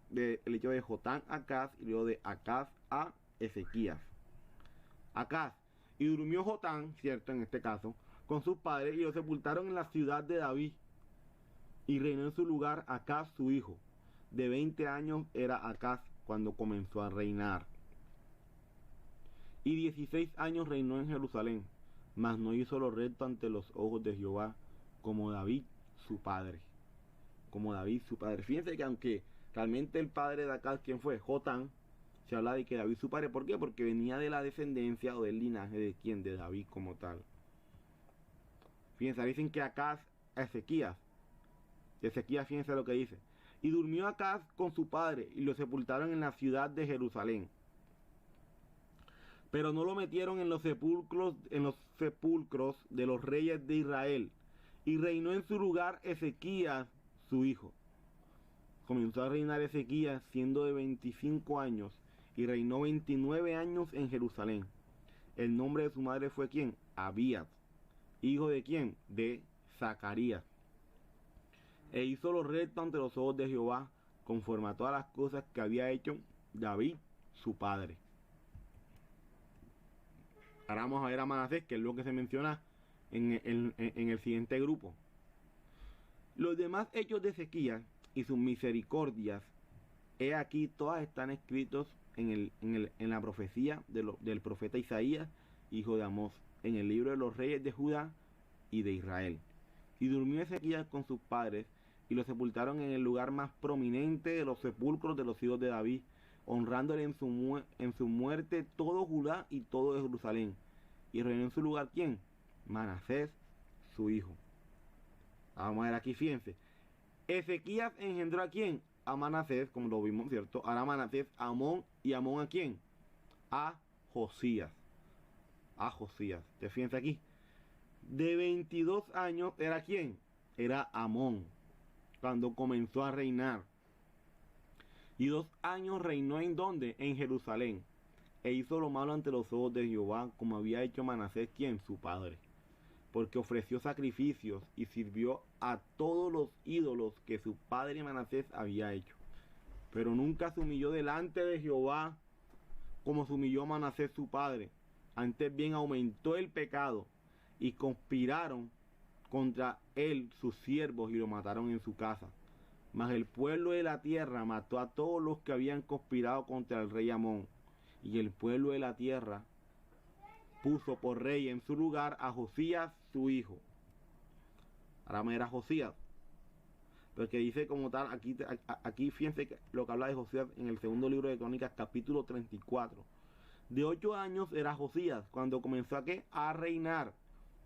el hecho de Jotán a Acaz, y luego de Acaz a Ezequías. Acaz. Y durmió Jotán, cierto, en este caso, con sus padres, y lo sepultaron en la ciudad de David, y reinó en su lugar Acaz su hijo. De 20 años era Acaz cuando comenzó a reinar. Y 16 años reinó en Jerusalén, mas no hizo lo recto ante los ojos de Jehová, como David su padre. Como David su padre. Fíjense que aunque realmente el padre de Acaz, ¿quién fue? Jotán, se habla de que David su padre. ¿Por qué? Porque venía de la descendencia o del linaje de quién, de David como tal. Fíjense, dicen que Acaz a Ezequías. Ezequías, fíjense lo que dice. Y durmió Acaz con su padre, y lo sepultaron en la ciudad de Jerusalén. Pero no lo metieron en los sepulcros de los reyes de Israel. Y reinó en su lugar Ezequías, su hijo. Comenzó a reinar Ezequías siendo de 25 años, y reinó 29 años en Jerusalén. El nombre de su madre fue ¿quién? Abías. ¿Hijo de quién? De Zacarías. E hizo lo recto ante los ojos de Jehová, conforme a todas las cosas que había hecho David, su padre. Ahora vamos a ver a Manasés, que es lo que se menciona en el siguiente grupo. Los demás hechos de Ezequías y sus misericordias, he aquí, todas están escritos en la profecía del profeta Isaías, hijo de Amós, en el libro de los reyes de Judá y de Israel. Y durmió Ezequías con sus padres, y lo sepultaron en el lugar más prominente de los sepulcros de los hijos de David, honrándole en su muerte todo Judá y todo Jerusalén. Y reinó en su lugar ¿quién? Manasés, su hijo. Vamos a ver aquí, fíjense. Ezequías engendró ¿a quién? A Manasés, como lo vimos, ¿cierto? Ahora Manasés a Amón, y Amón ¿a quién? A Josías. A Josías. Te fíjense aquí. De 22 años era ¿quién? Era Amón, cuando comenzó a reinar. Y 2 años reinó ¿en dónde? En Jerusalén. e hizo lo malo ante los ojos de Jehová, como había hecho Manasés, quien su padre, porque ofreció sacrificios y sirvió a todos los ídolos que su padre Manasés había hecho. Pero nunca se humilló delante de Jehová como se humilló Manasés su padre. Antes bien aumentó el pecado, y conspiraron contra él sus siervos y lo mataron en su casa. Mas el pueblo de la tierra mató a todos los que habían conspirado contra el rey Amón. Y el pueblo de la tierra puso por rey en su lugar a Josías su hijo. Ahora me era Josías. Porque dice como tal, aquí fíjense lo que habla de Josías en el segundo libro de Crónicas, capítulo 34. De 8 años era Josías cuando comenzó a reinar.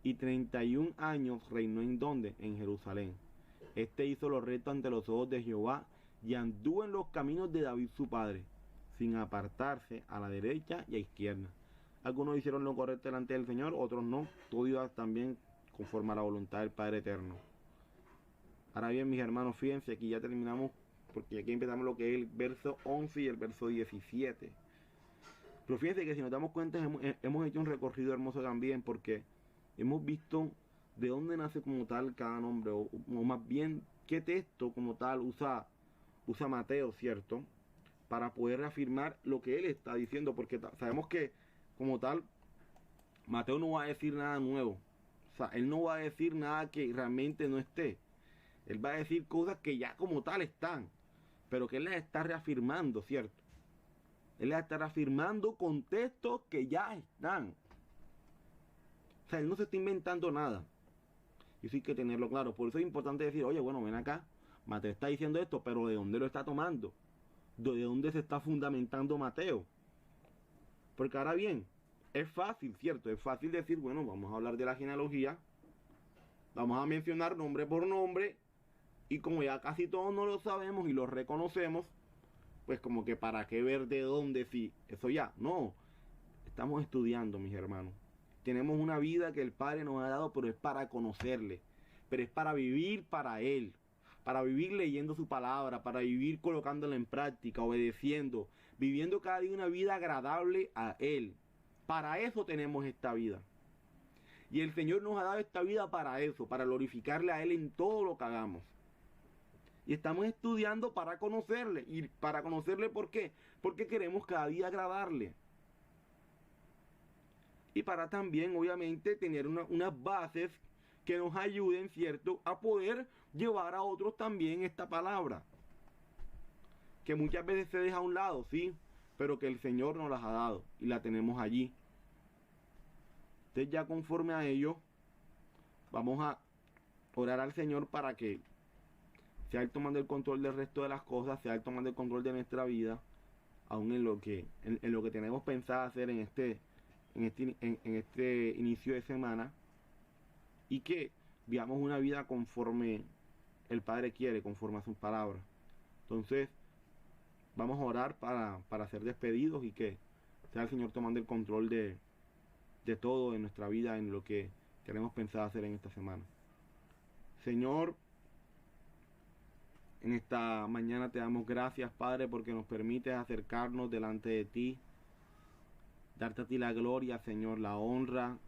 Y 31 años reinó en donde, en Jerusalén. Este hizo lo recto ante los ojos de Jehová y anduvo en los caminos de David su padre, sin apartarse a la derecha y a izquierda. Algunos hicieron lo correcto delante del Señor, otros no. Todo iba también conforme a la voluntad del Padre Eterno. Ahora bien, mis hermanos, fíjense, aquí ya terminamos, porque aquí empezamos lo que es el verso 11 y el verso 17. Pero fíjense que si nos damos cuenta, hemos hecho un recorrido hermoso también, porque hemos visto de dónde nace como tal cada nombre, o más bien qué texto como tal usa Mateo, ¿cierto? Para poder reafirmar lo que él está diciendo, porque sabemos que como tal Mateo no va a decir nada nuevo. O sea, él no va a decir nada que realmente no esté. Él va a decir cosas que ya como tal están, pero que él las está reafirmando, ¿cierto? Él las está reafirmando con textos que ya están. O sea, él no se está inventando nada. Y eso hay que tenerlo claro. Por eso es importante decir, oye, bueno, ven acá, Mateo está diciendo esto, pero ¿de dónde lo está tomando? ¿De dónde se está fundamentando Mateo? Porque ahora bien, es fácil, ¿cierto? Es fácil decir, bueno, vamos a hablar de la genealogía, vamos a mencionar nombre por nombre, y como ya casi todos no lo sabemos y lo reconocemos, pues como que para qué ver de dónde sí, eso ya, no. Estamos estudiando, mis hermanos. Tenemos una vida que el Padre nos ha dado, pero es para conocerle, pero es para vivir para Él, para vivir leyendo su palabra, para vivir colocándola en práctica, obedeciendo, viviendo cada día una vida agradable a Él. Para eso tenemos esta vida. Y el Señor nos ha dado esta vida para eso, para glorificarle a Él en todo lo que hagamos. Y estamos estudiando para conocerle. ¿Y para conocerle por qué? Porque queremos cada día agradarle. Y para también, obviamente, tener unas bases que nos ayuden, ¿cierto?, a poder llevar a otros también esta palabra. Que muchas veces se deja a un lado, sí, pero que el Señor nos las ha dado y la tenemos allí. Entonces ya conforme a ello, vamos a orar al Señor para que sea Él tomando el control del resto de las cosas, sea Él tomando el control de nuestra vida, aún en lo que tenemos pensado hacer en este inicio de semana, y que vivamos una vida conforme el Padre quiere, conforme a sus palabras. Entonces vamos a orar para ser despedidos y que sea el Señor tomando el control de todo en nuestra vida, en lo que tenemos pensado hacer en esta semana. Señor, en esta mañana te damos gracias, Padre, porque nos permites acercarnos delante de ti, darte a ti la gloria, Señor, la honra,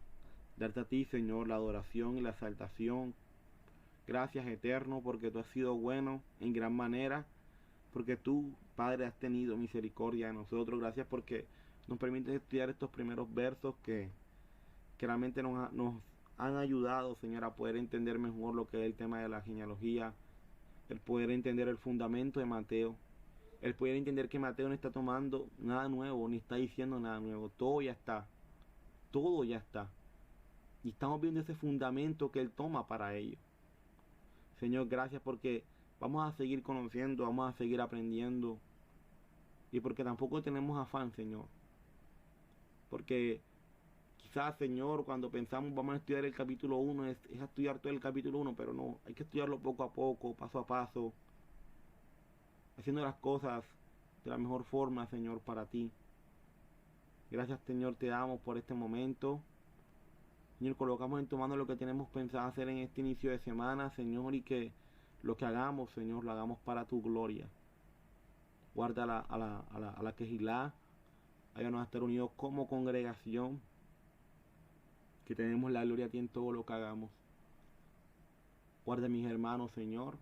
darte a ti, Señor, la adoración y la exaltación. Gracias, Eterno, porque tú has sido bueno en gran manera, porque tú, Padre, has tenido misericordia de nosotros. Gracias porque nos permites estudiar estos primeros versos que realmente nos han ayudado, Señor, a poder entender mejor lo que es el tema de la genealogía, el poder entender el fundamento de Mateo, el poder entender que Mateo no está tomando nada nuevo, ni está diciendo nada nuevo. Todo ya está. Todo ya está. Y estamos viendo ese fundamento que Él toma para ello. Señor, gracias porque vamos a seguir conociendo, vamos a seguir aprendiendo. Y porque tampoco tenemos afán, Señor. Porque quizás, Señor, cuando pensamos vamos a estudiar el capítulo 1, es estudiar todo el capítulo 1, pero no, hay que estudiarlo poco a poco, paso a paso, haciendo las cosas de la mejor forma, Señor, para ti. Gracias, Señor, te damos por este momento. Señor, colocamos en tu mano lo que tenemos pensado hacer en este inicio de semana, Señor, y que lo que hagamos, Señor, lo hagamos para tu gloria. Guarda a la Quejilá, Ayúdanos a estar unidos como congregación, que tenemos la gloria a ti en todo lo que hagamos. Guarda a mis hermanos, Señor.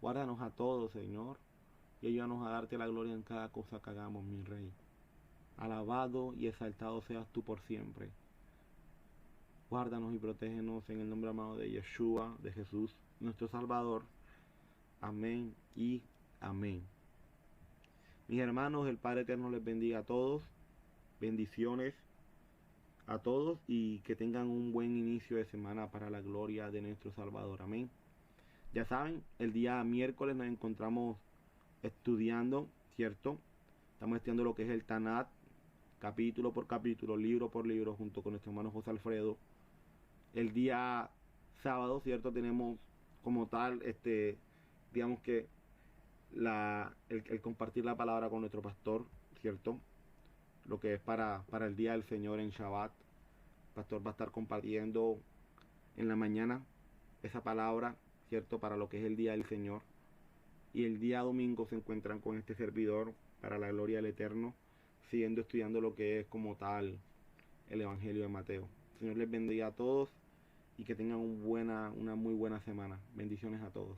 Guárdanos a todos, Señor. Y ayúdanos a darte la gloria en cada cosa que hagamos, mi Rey. Alabado y exaltado seas tú por siempre. Guárdanos y protégenos en el nombre amado de Yeshua, de Jesús, nuestro Salvador. Amén y amén. Mis hermanos, el Padre Eterno les bendiga a todos. Bendiciones a todos y que tengan un buen inicio de semana para la gloria de nuestro Salvador. Amén. Ya saben, el día miércoles nos encontramos estudiando, ¿cierto? Estamos estudiando lo que es el Tanat, capítulo por capítulo, libro por libro, junto con nuestro hermano José Alfredo. El día sábado, ¿cierto? Tenemos como tal, digamos que el compartir la palabra con nuestro pastor, ¿cierto? Lo que es para el día del Señor en Shabbat. El pastor va a estar compartiendo en la mañana esa palabra, ¿cierto? Para lo que es el día del Señor. Y el día domingo se encuentran con este servidor para la gloria del Eterno, siguiendo estudiando lo que es como tal el Evangelio de Mateo. El Señor les bendiga a todos y que tengan una muy buena semana. Bendiciones a todos.